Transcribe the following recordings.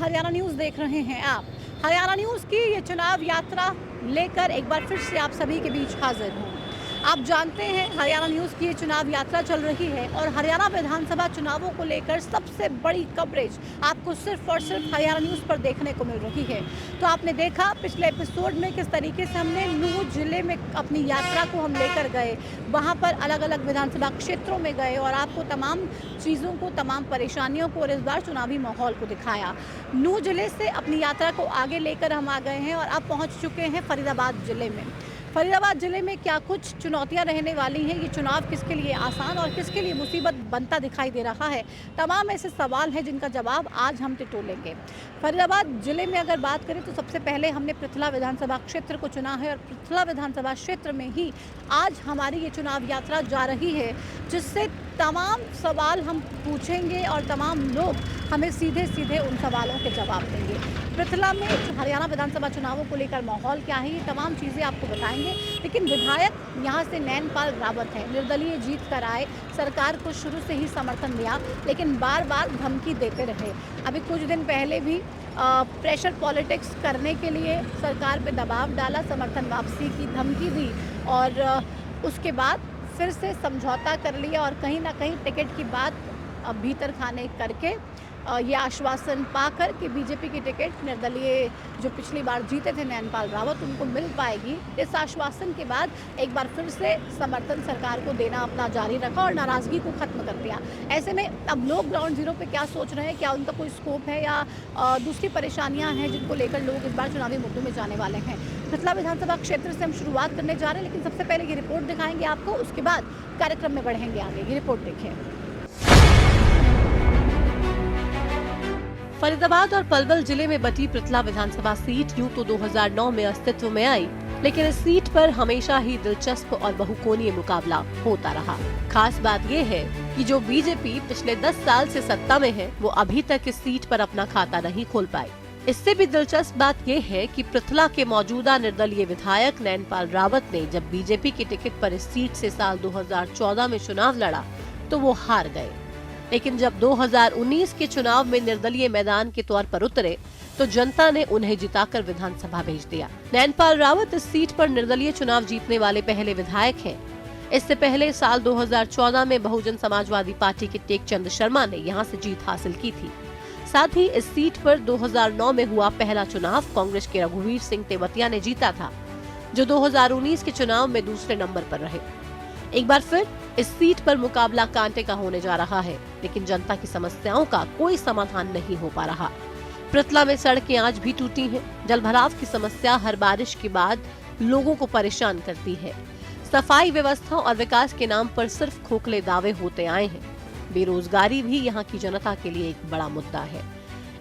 Haryana news देख रहे हैं आप। हरियाणा न्यूज़ की ये चुनाव यात्रा लेकर एक बार फिर से आप सभी के बीच हाजिर हूँ। आप जानते हैं हरियाणा न्यूज़ की ये चुनाव यात्रा चल रही है और हरियाणा विधानसभा चुनावों को लेकर सबसे बड़ी कवरेज आपको सिर्फ और सिर्फ हरियाणा न्यूज़ पर देखने को मिल रही है। तो आपने देखा पिछले एपिसोड में किस तरीके से हमने नूह जिले में अपनी यात्रा को हम लेकर गए, वहाँ पर अलग अलग विधानसभा क्षेत्रों में गए और आपको तमाम चीज़ों को, तमाम परेशानियों को और इस बार चुनावी माहौल को दिखाया। नूह जिले से अपनी यात्रा को आगे लेकर हम आ गए हैं और अब पहुँच चुके हैं फरीदाबाद जिले में। फरीदाबाद जिले में क्या कुछ चुनौतियां रहने वाली हैं, ये चुनाव किसके लिए आसान और किसके लिए मुसीबत बनता दिखाई दे रहा है, तमाम ऐसे सवाल हैं जिनका जवाब आज हम टटोलेंगे। फरीदाबाद जिले में अगर बात करें तो सबसे पहले हमने पृथला विधानसभा क्षेत्र को चुना है और पृथला विधानसभा क्षेत्र में ही आज हमारी ये चुनाव यात्रा जा रही है, जिससे तमाम सवाल हम पूछेंगे और तमाम लोग हमें सीधे सीधे उन सवालों के जवाब देंगे। पृथला में हरियाणा विधानसभा चुनावों को लेकर माहौल क्या है, ये तमाम चीज़ें आपको बताएंगे। लेकिन विधायक यहाँ से नैनपाल रावत हैं, निर्दलीय जीत कर आए, सरकार को शुरू से ही समर्थन दिया लेकिन बार बार धमकी देते रहे। अभी कुछ दिन पहले भी प्रेशर पॉलिटिक्स करने के लिए सरकार पे दबाव डाला, समर्थन वापसी की धमकी दी और उसके बाद फिर से समझौता कर लिया और कहीं ना कहीं टिकट की बात भीतर खाने करके ये आश्वासन पाकर कि बीजेपी की टिकट निर्दलीय जो पिछली बार जीते थे नैनपाल रावत उनको मिल पाएगी। इस आश्वासन के बाद एक बार फिर से समर्थन सरकार को देना अपना जारी रखा और नाराज़गी को ख़त्म कर दिया। ऐसे में अब लोग ग्राउंड जीरो पे क्या सोच रहे हैं, क्या उनका कोई स्कोप है या दूसरी परेशानियां हैं जिनको लेकर लोग इस बार चुनावी मुद्दों में जाने वाले हैं। पृथला विधानसभा क्षेत्र से हम शुरुआत करने जा रहे हैं, लेकिन सबसे पहले ये रिपोर्ट दिखाएंगे आपको, उसके बाद कार्यक्रम में बढ़ेंगे आगे। ये रिपोर्ट देखें। फरीदाबाद और पलवल जिले में बटी पृथला विधानसभा सीट यूं तो 2009 में अस्तित्व में आई, लेकिन इस सीट पर हमेशा ही दिलचस्प और बहुकोणीय मुकाबला होता रहा। खास बात यह है कि जो बीजेपी पिछले 10 साल से सत्ता में है, वो अभी तक इस सीट पर अपना खाता नहीं खोल पाई। इससे भी दिलचस्प बात यह है कि पृथला के मौजूदा निर्दलीय विधायक नैनपाल रावत ने जब बीजेपी की टिकट पर इस सीट से साल 2014 में चुनाव लड़ा तो वो हार गए, लेकिन जब 2019 के चुनाव में निर्दलीय मैदान के तौर पर उतरे तो जनता ने उन्हें जिताकर विधानसभा भेज दिया। नैनपाल रावत इस सीट पर निर्दलीय चुनाव जीतने वाले पहले विधायक हैं। इससे पहले साल 2014 में बहुजन समाजवादी पार्टी के टेकचंद शर्मा ने यहां से जीत हासिल की थी। साथ ही इस सीट पर 2009 में हुआ पहला चुनाव कांग्रेस के रघुवीर सिंह तेवतिया ने जीता था, जो 2019 के चुनाव में दूसरे नंबर पर रहे। एक बार फिर इस सीट पर मुकाबला कांटे का होने जा रहा है, लेकिन जनता की समस्याओं का कोई समाधान नहीं हो पा रहा। पृथला में सड़कें आज भी टूटी हैं। जलभराव की समस्या हर बारिश के बाद लोगों को परेशान करती है। सफाई व्यवस्था और विकास के नाम पर सिर्फ खोखले दावे होते आए हैं। बेरोजगारी भी यहाँ की जनता के लिए एक बड़ा मुद्दा है।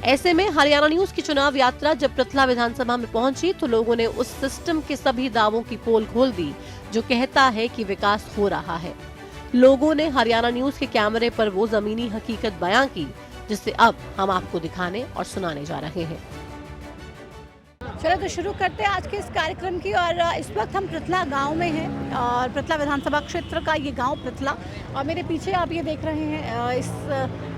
ऐसे में हरियाणा न्यूज़ की चुनाव यात्रा जब पृथला विधानसभा में पहुंची तो लोगों ने उस सिस्टम के सभी दावों की पोल खोल दी जो कहता है कि विकास हो रहा है। लोगों ने हरियाणा न्यूज़ के कैमरे पर वो जमीनी हकीकत बयां की जिसे अब हम आपको दिखाने और सुनाने जा रहे हैं। चलो तो शुरू करते हैं आज के इस कार्यक्रम की। और इस वक्त हम पृथला गांव में हैं और पृथला विधानसभा क्षेत्र का ये गांव पृथला, और मेरे पीछे आप ये देख रहे हैं इस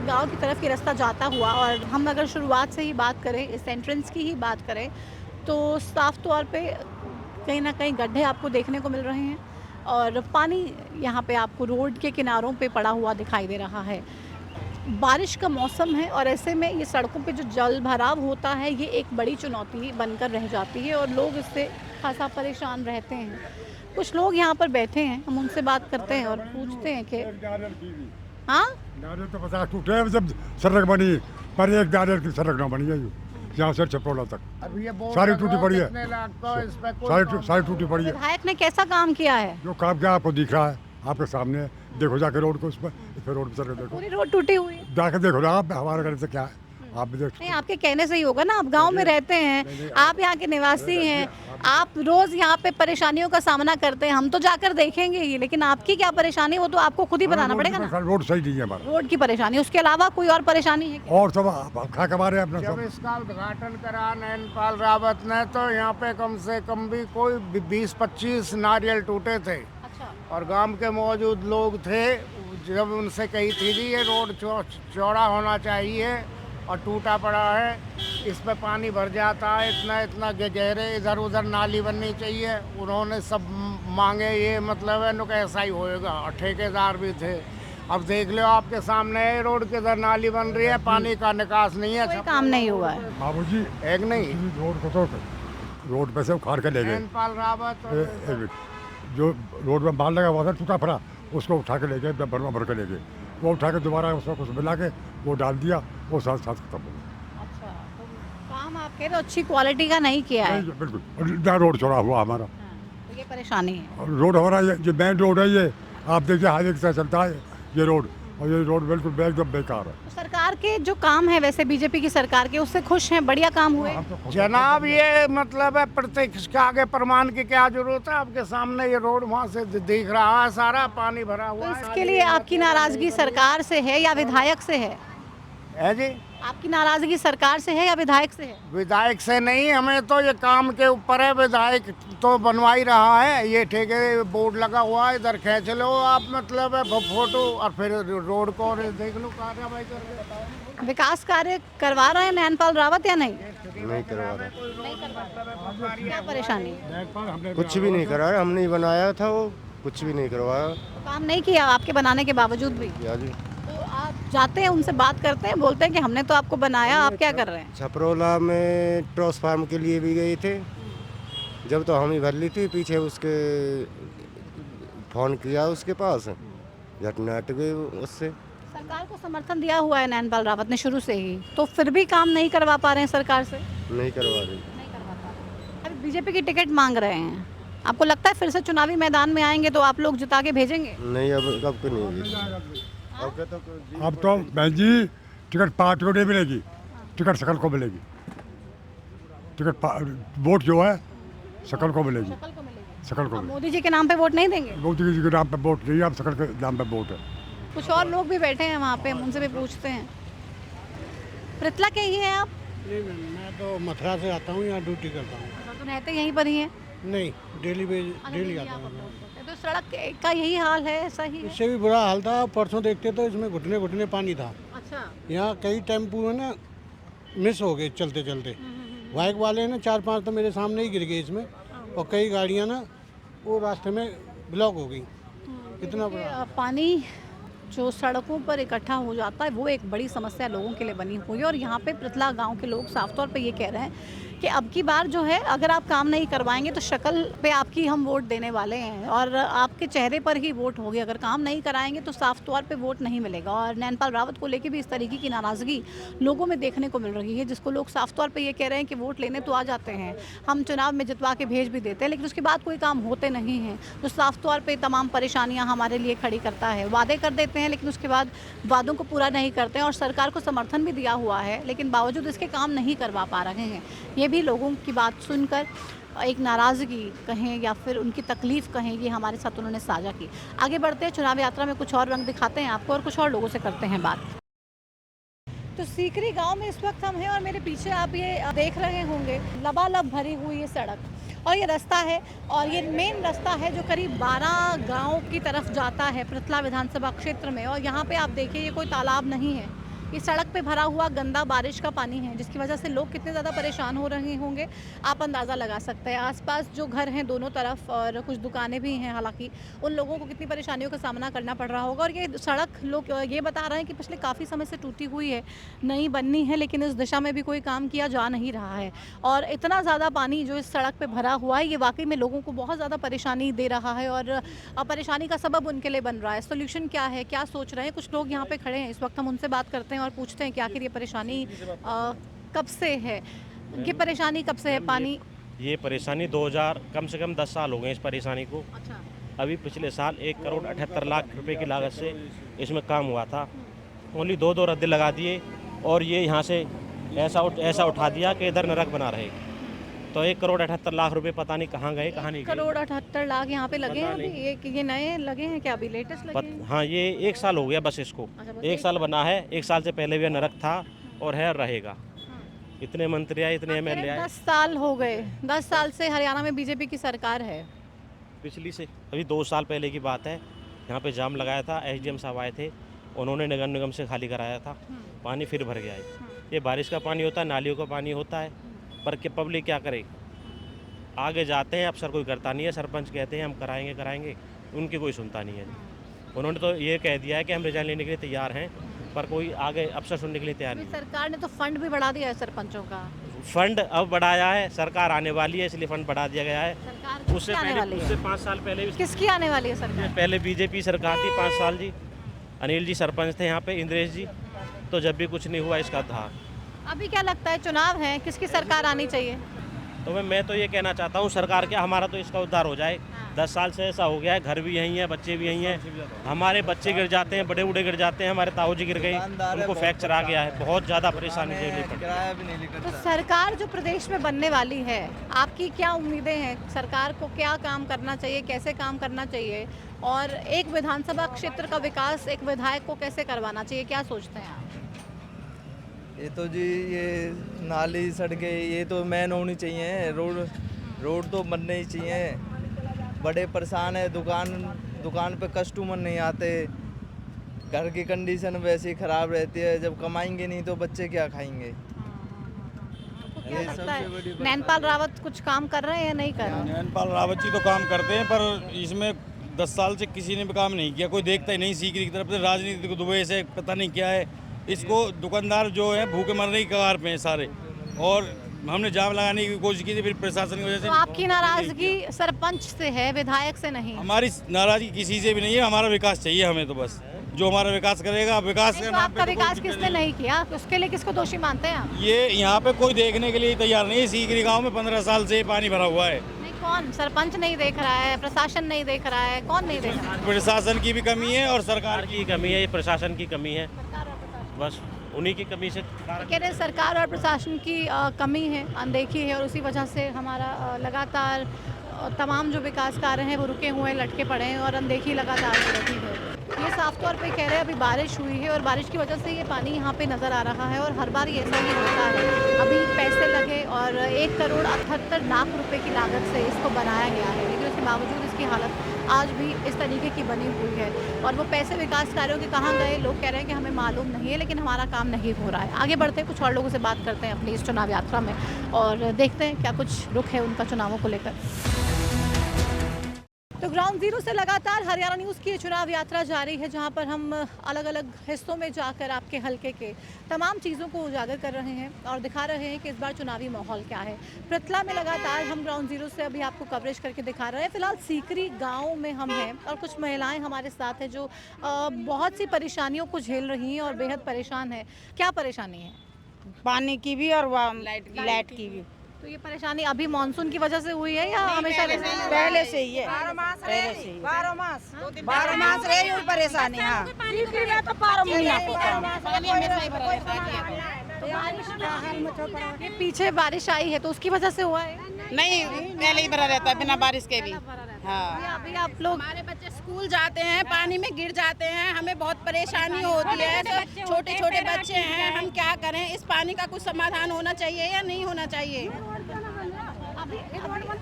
गांव की तरफ ये रास्ता जाता हुआ। और हम अगर शुरुआत से ही बात करें, इस एंट्रेंस की ही बात करें, तो साफ तौर पे कहीं ना कहीं गड्ढे आपको देखने को मिल रहे हैं और पानी यहाँ पे आपको रोड के किनारों पे पड़ा हुआ दिखाई दे रहा है। बारिश का मौसम है और ऐसे में ये सड़कों पे जो जल भराव होता है ये एक बड़ी चुनौती बनकर रह जाती है और लोग इससे खासा परेशान रहते हैं। कुछ लोग यहाँ पर बैठे हैं, हम उनसे बात करते हैं और पूछते हैं कि हाँ, नारियल तो 50 टूटे हैं जब सड़क बनी, पर एक नारियल की सड़क ना बनी है यहाँ से छपरोला तक। अभी ये सारी टूटी पड़ी है, सारी टूटी पड़ी है। विधायक ने कैसा काम किया है? जो काम क्या आपको दिख रहा है आपके सामने, देखो जाके रोड को, उस पर रोड पर देखो, पूरी रोड टूटी हुई है। जाके देखो ना आप, हमारे घर से क्या है आप भी देखो। नहीं, आपके कहने से ही होगा ना, आप गांव में रहते हैं, आप यहाँ के निवासी हैं, आप रोज यहाँ पे परेशानियों का सामना करते हैं। हम तो जाकर देखेंगे ही, लेकिन आपकी क्या परेशानी है वो तो आपको खुद ही बताना पड़ेगा ना। रोड सही नहीं है हमारा, रोड की परेशानी, उसके अलावा कोई और परेशानी है? और सब खा कमा रहे हैं अपना जब सब। इसका उद्घाटन करा नैनपाल रावत ने तो यहाँ पे कम से कम भी कोई 20-25 नारियल टूटे थे। अच्छा। और गांव के मौजूद लोग थे, जब उनसे कही थी जी ये रोड चौड़ा होना चाहिए और टूटा पड़ा है, इस पे पानी भर जाता है, इतना इतना गहरे, इधर उधर नाली बननी चाहिए। उन्होंने सब मांगे, ये मतलब है नुक ऐसा ही होएगा, और ठेकेदार भी थे। अब देख लो आपके सामने है, रोड के इधर नाली बन रही है, पानी का निकास नहीं है, कोई काम नहीं हुआ है। बाबूजी एक नहीं। रोड को तो रोड पे से उखाड़ के ले गए। नैनपाल रावत और एक मिनट, जो रोड में माल लगा हुआ था टूटा फटा, उसको उठा के ले गए, भरवा भर के ले गए। वो उठा के दोबारा उसको कुछ मिला के वो डाल दिया, वो साथ साथ खत्म हो गया। अच्छा, तो काम आपके तो अच्छी क्वालिटी का नहीं किया है। नहीं, बिल्कुल, और इतना रोड चौड़ा हुआ हमारा। हाँ, तो ये परेशानी है। और रोड हमारा ये मेन रोड है, ये आप देखिए हाईवे के साथ चलता है ये रोड, और ये रोड बिल्कुल एकदम बेकार है। तो सरकार के जो काम है, वैसे बीजेपी की सरकार के, उससे खुश हैं? बढ़िया काम हुए? हम तो खुद- जनाब, ये मतलब है प्रत्यक्ष के आगे प्रमाण की क्या जरूरत है? आपके सामने ये रोड वहाँ से दिख रहा है, सारा पानी भरा हुआ तो है। इसके लिए आपकी नाराजगी सरकार से है या विधायक से है? है जी, आपकी नाराजगी सरकार से है या विधायक से है? विधायक से नहीं, हमें तो ये काम के ऊपर है। विधायक तो बनवा ही रहा है, ये ठेके बोर्ड लगा हुआ है, इधर खींच लो आप, मतलब है फोटो, और फिर रोड को और देख लो कार्रवाई करके। विकास कार्य करवा रहे हैं नैनपाल रावत या नहीं? नहीं करवा रहा, क्या परेशानी? कुछ भी नहीं करा रहा, हमने ही बनाया था वो, कुछ भी नहीं करवाया। तो काम नहीं किया आपके बनाने के बावजूद भी? या जी, तो आप जाते हैं, उनसे बात करते हैं, बोलते हैं कि हमने तो आपको बनाया, आप क्या कर रहे हैं? छपरोला में ट्रॉस फार्म के लिए भी गई थे, जब तो हम ही भर ली थी, पीछे उसके फ़ोन किया उसके पास, झटना हट गई उससे। सरकार को समर्थन दिया हुआ है नैनपाल रावत ने शुरू से ही, तो फिर भी काम नहीं करवा पा रहे हैं सरकार से? नहीं करवा रही। नहीं करवा पा रहे। अभी बीजेपी की टिकट मांग रहे हैं, आपको लगता है फिर से चुनावी मैदान में आएंगे तो आप लोग जिता के भेजेंगे? नहीं, अब तो नहीं होगी। अब तो बहन जी टिकट पार्टी को नहीं मिलेगी, टिकट सकल को मिलेगी। वोट जो है सकल को मिलेगी, शकल को मिलेगी। सकल को आप मिलेगी। मोदी जी के नाम पे वोट नहीं देंगे? मोदी जी के नाम पे वोट नहीं है, अब सकल के नाम पे वोट है। कुछ और लोग भी बैठे हैं वहाँ पे, हम उनसे भी पूछते हैं। पृथला के ही हैं आप? नहीं मैम, मैं तो मथुरा से आता हूँ, यहाँ ड्यूटी करता हूँ। तो रहते यहीं पर ही हैं? नहीं, डेली आता हूँ मैं। तो सड़क का यही हाल है, ऐसा ही है? इससे भी बुरा हाल था, परसों देखते तो इसमें घुटने घुटने पानी था। अच्छा। यहाँ कई टेम्पू है ना मिस हो गए चलते चलते, बाइक वाले ना 4-5 तो मेरे सामने ही गिर गए इसमें, और कई गाड़ियाँ ना वो रास्ते में ब्लॉक हो गई। इतना बड़ा पानी जो सड़कों पर इकट्ठा हो जाता है वो एक बड़ी समस्या लोगों के लिए बनी हुई है। और यहाँ पे पृथला गांव के लोग साफ तौर पे ये कह रहे हैं कि अब की बार जो है, अगर आप काम नहीं करवाएंगे तो शक्ल पे आपकी हम वोट देने वाले हैं, और आपके चेहरे पर ही वोट होगी। अगर काम नहीं कराएंगे तो साफ तौर पे वोट नहीं मिलेगा। और नैनपाल रावत को लेके भी इस तरीके की नाराज़गी लोगों में देखने को मिल रही है, जिसको लोग साफ तौर पे ये कह रहे हैं कि वोट लेने तो आ जाते हैं, हम चुनाव में जितवा के भेज भी देते हैं, लेकिन उसके बाद कोई काम होते नहीं हैं, जो साफ तौर पर तमाम परेशानियाँ हमारे लिए खड़ी करता है। वादे कर देते हैं लेकिन उसके बाद वादों को पूरा नहीं करते हैं, और सरकार को समर्थन भी दिया हुआ है लेकिन बावजूद इसके काम नहीं करवा पा रहे हैं। ये भी लोगों की बात सुनकर एक नाराज़गी कहें या फिर उनकी तकलीफ़ कहें, ये हमारे साथ उन्होंने साझा की। आगे बढ़ते हैं, चुनाव यात्रा में कुछ और रंग दिखाते हैं आपको और कुछ और लोगों से करते हैं बात। तो सीकरी गांव में इस वक्त हम हैं और मेरे पीछे आप ये देख रहे होंगे लबालब भरी हुई ये सड़क और ये रास्ता है, और ये मेन रास्ता है जो करीब 12 गांव की तरफ जाता है पृथला विधानसभा क्षेत्र में। और यहाँ पे आप देखिए ये कोई तालाब नहीं है, ये सड़क पे भरा हुआ गंदा बारिश का पानी है, जिसकी वजह से लोग कितने ज़्यादा परेशान हो रहे होंगे आप अंदाज़ा लगा सकते हैं। आसपास जो घर हैं दोनों तरफ और कुछ दुकानें भी हैं, हालांकि उन लोगों को कितनी परेशानियों का सामना करना पड़ रहा होगा। और ये सड़क लोग ये बता रहे हैं कि पिछले काफ़ी समय से टूटी हुई है, नई बननी है, लेकिन इस दिशा में भी कोई काम किया जा नहीं रहा है। और इतना ज़्यादा पानी जो इस सड़क पर भरा हुआ है, ये वाकई में लोगों को बहुत ज़्यादा परेशानी दे रहा है और परेशानी का सबब उनके लिए बन रहा है। सोल्यूशन क्या है, क्या सोच रहे हैं, कुछ लोग यहाँ पे खड़े हैं, इस वक्त हम उनसे बात करते हैं और पूछते हैं कि आखिर ये परेशानी कब से है, ये परेशानी कब से है पानी? ये परेशानी 2000 कम से कम 10 साल हो गए इस परेशानी को। अच्छा। अभी पिछले साल 1 करोड़ 78 लाख रुपए की लागत से इसमें काम हुआ था। ओनली 2 रद्दे लगा दिए और ये यहाँ से ऐसा उठा दिया कि इधर नरक बना रहेगी। तो 1 करोड़ 78 लाख रुपए पता नहीं कहाँ गए, कहाँ नहीं गए। 1 करोड़ 78 लाख यहाँ पे लगे हैं अभी? ये नए लगे हैं क्या, अभी लेटेस्ट लगे हैं? हाँ, ये 1 साल हो गया बस इसको। अच्छा, बस 1 साल बना है, 1 साल से पहले भी नरक था और है और रहेगा। इतने मंत्री आए, इतने एमएलए आए। 10 साल हो गए, 10 साल से हरियाणा में बीजेपी की सरकार है। पिछली से अभी 2 साल पहले की बात है, यहाँ पे जाम लगाया था, एसडीएम साहब आए थे, उन्होंने नगर निगम से खाली कराया था, पानी फिर भर गया है। ये बारिश का पानी होता है, नालियों का पानी होता है, पर कि पब्लिक क्या करे। आगे जाते हैं, अफसर कोई करता नहीं है, सरपंच कहते हैं हम कराएंगे, उनकी कोई सुनता नहीं है। उन्होंने तो ये कह दिया है कि हम रिजाइन लेने के लिए तैयार हैं, पर कोई आगे अफसर सुनने के लिए तैयार नहीं। सरकार ने तो फंड भी बढ़ा दिया है सरपंचों का। फंड अब बढ़ाया है, सरकार आने वाली है इसलिए फंड बढ़ा दिया गया है। सरकार उससे किसकी आने वाली पहले, है? उससे 5 साल पहले भी किसकी आने वाली है सरकार? पहले बीजेपी सरकार थी 5 साल जी, अनिल जी सरपंच थे यहाँ पे, इंद्रेश जी, तो जब भी कुछ नहीं हुआ इसका था। अभी क्या लगता है, चुनाव है, किसकी सरकार आनी चाहिए? तो मैं तो ये कहना चाहता हूँ सरकार क्या, हमारा तो इसका उद्धार हो जाए। 10 साल से ऐसा हो गया है, घर भी यहीं है, बच्चे भी यहीं हैं, हमारे बच्चे गिर जाते हैं, बड़े बूढ़े गिर जाते हैं, हमारे ताऊ जी गिर गए, उनको फ्रैक्चर आ गया है, बहुत ज़्यादा परेशानी झेलनी पड़ी। तो सरकार जो प्रदेश में बनने वाली है, आपकी क्या उम्मीदें हैं? सरकार को क्या काम करना चाहिए, कैसे काम करना चाहिए, और एक विधानसभा क्षेत्र का विकास एक विधायक को कैसे करवाना चाहिए, क्या सोचते हैं आप? ये तो जी, ये नाली सड़कें ये तो मेन होनी चाहिए। रोड तो बनने ही चाहिए। बड़े परेशान है, दुकान पे कस्टमर नहीं आते, घर की कंडीशन वैसे ही ख़राब रहती है, जब कमाएंगे नहीं तो बच्चे क्या खाएंगे। क्या लगता है नैनपाल रावत कुछ काम कर रहे हैं या नहीं कर रहे हैं? नैनपाल रावत जी तो काम करते हैं, पर इसमें 10 साल से किसी ने भी काम नहीं किया, कोई देखता ही नहीं। सीकरी की तरफ से राजनीति को दुबई से पता नहीं क्या है, इसको दुकानदार जो है भूखे मरने की कगार पे हैं सारे, और हमने जाम लगाने की कोशिश की थी, फिर प्रशासन की वजह से। तो आपकी नाराजगी सरपंच से है, विधायक से नहीं? हमारी नाराजगी किसी से भी नहीं है, हमारा विकास चाहिए हमें, तो बस जो हमारा विकास करेगा, विकास तो आपका विकास किसने नहीं किया, उसके लिए किसको दोषी मानते हैं आप? ये यहाँ पे कोई देखने के लिए तैयार नहीं है। सीकरी गाँव में 15 साल से पानी भरा हुआ है। नहीं, कौन? सरपंच नहीं देख रहा है, प्रशासन नहीं देख रहा है, कौन नहीं देख रहा है? प्रशासन की भी कमी है और सरकार की कमी है, प्रशासन की कमी है, बस उन्हीं की कमी से। कह रहे सरकार और प्रशासन की कमी है, अनदेखी है, और उसी वजह से हमारा लगातार तमाम जो विकास कार्य हैं वो रुके हुए हैं, लटके पड़े हैं, और अनदेखी लगातार हो रही है। ये साफ तौर पे कह रहे हैं अभी बारिश हुई है और बारिश की वजह से ये पानी यहाँ पे नज़र आ रहा है, और हर बार ये ऐसा ही होता है। अभी पैसे लगे और 1,78,00,000 रुपए की लागत से इसको बनाया गया है, लेकिन उसके बावजूद इसकी हालत आज भी इस तरीके की बनी हुई है। और वो पैसे विकास कार्यों के कहाँ गए, लोग कह रहे हैं कि हमें मालूम नहीं है, लेकिन हमारा काम नहीं हो रहा है। आगे बढ़ते हैं, कुछ और लोगों से बात करते हैं अपनी इस चुनाव यात्रा में, और देखते हैं क्या कुछ रुख है उनका चुनावों को लेकर। तो ग्राउंड जीरो से लगातार हरियाणा न्यूज़ की चुनाव यात्रा जारी है, जहां पर हम अलग अलग हिस्सों में जाकर आपके हलके के तमाम चीज़ों को उजागर कर रहे हैं और दिखा रहे हैं कि इस बार चुनावी माहौल क्या है। पृथला में लगातार हम ग्राउंड जीरो से अभी आपको कवरेज करके दिखा रहे हैं। फिलहाल सीकरी गांव में हम हैं और कुछ महिलाएं हमारे साथ हैं जो बहुत सी परेशानियों को झेल रही हैं और बेहद परेशान है। क्या परेशानी है? पानी की भी और लाइट की भी। तो ये परेशानी अभी मानसून की वजह से हुई है या हमेशा पहले से ही है? 12 मास रही हुई परेशानी। हाँ, ये पीछे बारिश आई है तो उसकी वजह से हुआ है? नहीं, पहले ही भरा रहता है बिना बारिश के भी। हाँ, अभी आप लोग, हमारे बच्चे स्कूल जाते हैं, पानी में गिर जाते हैं, हमें बहुत परेशानी होती है। छोटे छोटे बच्चे हैं, हम क्या करें? इस पानी का कुछ समाधान होना चाहिए या नहीं होना चाहिए?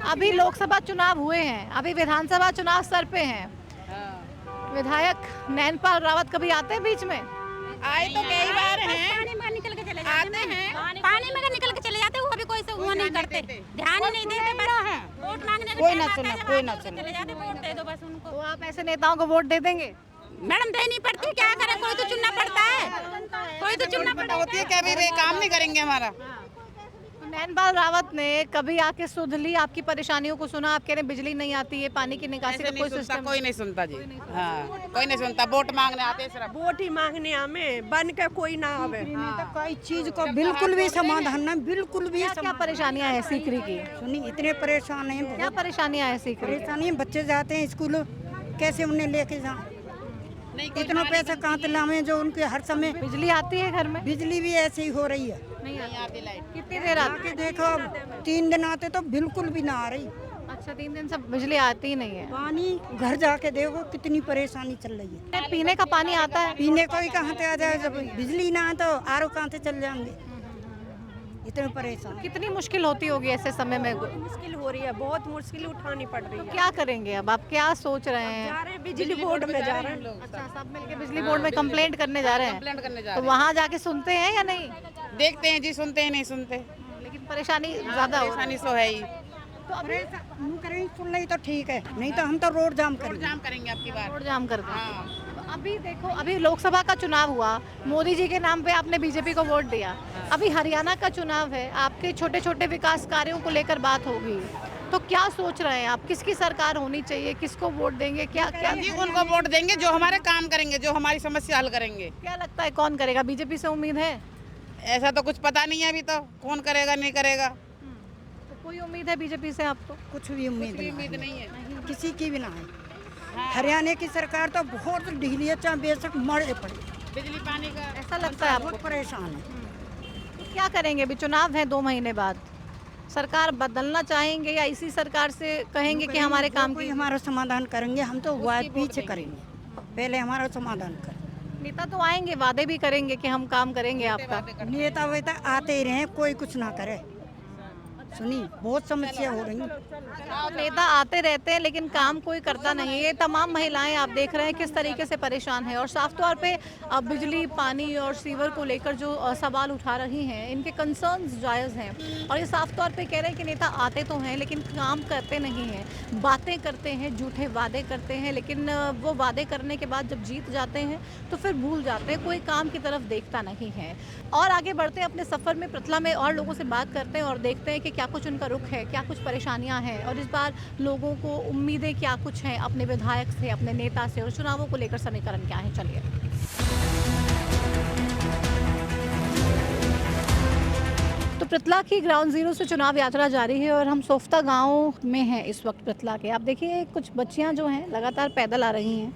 अभी लोकसभा चुनाव हुए हैं, अभी विधानसभा चुनाव सर पे हैं। विधायक नैनपाल रावत कभी आते हैं बीच में? आए तो कई बार हैं, निकल के चले आते हैं, पानी में निकल के चले जाते हैं, वो भी कोई से वो नहीं करते, ध्यान ही नहीं देते। वोट मांगने कोई ना सुना, कोई ना सुना। चले जाते, वोट दे दो बस उनको। तो आप ऐसे नेताओं को वोट दे देंगे? मैडम देनी पड़ती है, क्या करें, कोई तो चुनना पड़ता है, कोई तो चुनना पड़ता होती है कि अभी वे काम नहीं करेंगे हमारा। नैनपाल रावत ने कभी आके सुध ली, आपकी परेशानियों को सुना? आप कह रहे हैं बिजली नहीं आती है, पानी की निकासी का कोई सिस्टम? कोई नहीं सुनता जी। हाँ, कोई नहीं सुनता। वोट मांगने आते सिर्फ वोट ही मांगने हमें, बन के कोई ना आवे। कोई चीज को बिल्कुल भी समाधान नहीं, बिल्कुल भी। क्या परेशानियां हैं सीकरी की? सुनी, इतने परेशान हैं। क्या परेशानियां हैं सीकरी? परेशानी, बच्चे जाते हैं स्कूल, कैसे उन्हें लेके जाए? इतना पैसा कहाँ से लावे जो उनके हर समय? बिजली आती है घर में? बिजली भी ऐसे ही हो रही है, नहीं आती लाइट। कितनी देर आती? देखो 3 दिन आते तो बिल्कुल भी ना आ रही। अच्छा, 3 दिन से बिजली आती ही नहीं है। पानी घर जाके देखो कितनी परेशानी चल रही है। पीने का पानी आता है? पीने को ही कहाँ से आ जाए, जब बिजली ना आए तो आरओ कहाँ से चल जाएंगे? इतने परेशान। कितनी मुश्किल होती होगी ऐसे समय में? मुश्किल हो रही है, बहुत मुश्किल उठानी पड़ रही है। क्या करेंगे अब? आप क्या सोच रहे हैं? जा रहे हैं बिजली बोर्ड में, जा रहे हैं। अच्छा, सब मिलके बिजली बोर्ड में कंप्लेंट करने जा रहे हैं? कंप्लेंट करने जा तो वहाँ जाके सुनते हैं या नहीं? देखते हैं जी, सुनते हैं नहीं सुनते, लेकिन परेशानी ज़्यादा हो परेशानी तो है ही। तो अभी करें सुन रही तो ठीक है, नहीं तो हम तो रोड जाम करेंगे। जाम करेंगे आपकी बार। रोड जाम कर दें। तो अभी देखो, अभी लोकसभा का चुनाव हुआ, मोदी जी के नाम पे आपने बीजेपी को वोट दिया। अभी हरियाणा का चुनाव है, आपके छोटे छोटे विकास कार्यों को लेकर बात होगी, तो क्या सोच रहे हैं आप, किसकी सरकार होनी चाहिए, किसको वोट देंगे, क्या क्या जी उनको वोट देंगे जो हमारे काम करेंगे, जो हमारी समस्या हल करेंगे। क्या लगता है कौन करेगा? बीजेपी से उम्मीद है? ऐसा तो कुछ पता नहीं है अभी, तो कौन करेगा नहीं करेगा, तो कोई उम्मीद है बीजेपी से आपको? कुछ भी उम्मीद नहीं है। किसी की भी ना है। हरियाणा की सरकार तो बहुत ढीली है, चाहे बेशक मरे पड़े। बिजली पानी का ऐसा लगता है बहुत आपको? परेशान है। तो क्या करेंगे? अभी चुनाव है 2 महीने बाद, सरकार बदलना चाहेंगे या इसी सरकार से कहेंगे कि हमारे काम कोई की? हमारा समाधान करेंगे, हम तो वाद पीछे करेंगे, पहले हमारा समाधान करें। नेता तो आएंगे, वादे भी करेंगे कि हम काम करेंगे आपका। नेता वेता आते ही रहे, कोई कुछ ना करे। सुनी, बहुत समस्या हो रही है। नेता आते रहते हैं लेकिन काम कोई करता नहीं है। ये तमाम महिलाएं आप देख रहे हैं किस तरीके से परेशान हैं, और साफ तौर पे बिजली, पानी और सीवर को लेकर जो सवाल उठा रही हैं, इनके कंसर्न्स जायज़ हैं। और ये साफ तौर पे कह रहे हैं कि नेता आते तो हैं लेकिन काम करते नहीं हैं, बातें करते हैं, झूठे वादे करते हैं, लेकिन वो वादे करने के बाद जब जीत जाते हैं तो फिर भूल जाते हैं, कोई काम की तरफ देखता नहीं है। और आगे बढ़ते हैं अपने सफ़र में, पृथला में और लोगों से बात करते हैं और देखते हैं कि क्या कुछ उनका रुख है, क्या कुछ परेशानियां हैं, और इस बार लोगों को उम्मीदें क्या कुछ हैं अपने विधायक से, अपने नेता से, और चुनावों को लेकर समीकरण क्या है। चलिए। तो पृथला की ग्राउंड जीरो से चुनाव यात्रा जारी है और हम सोफ्ता गांव में हैं इस वक्त पृथला के। आप देखिए कुछ बच्चियां जो हैं लगातार पैदल आ रही हैं,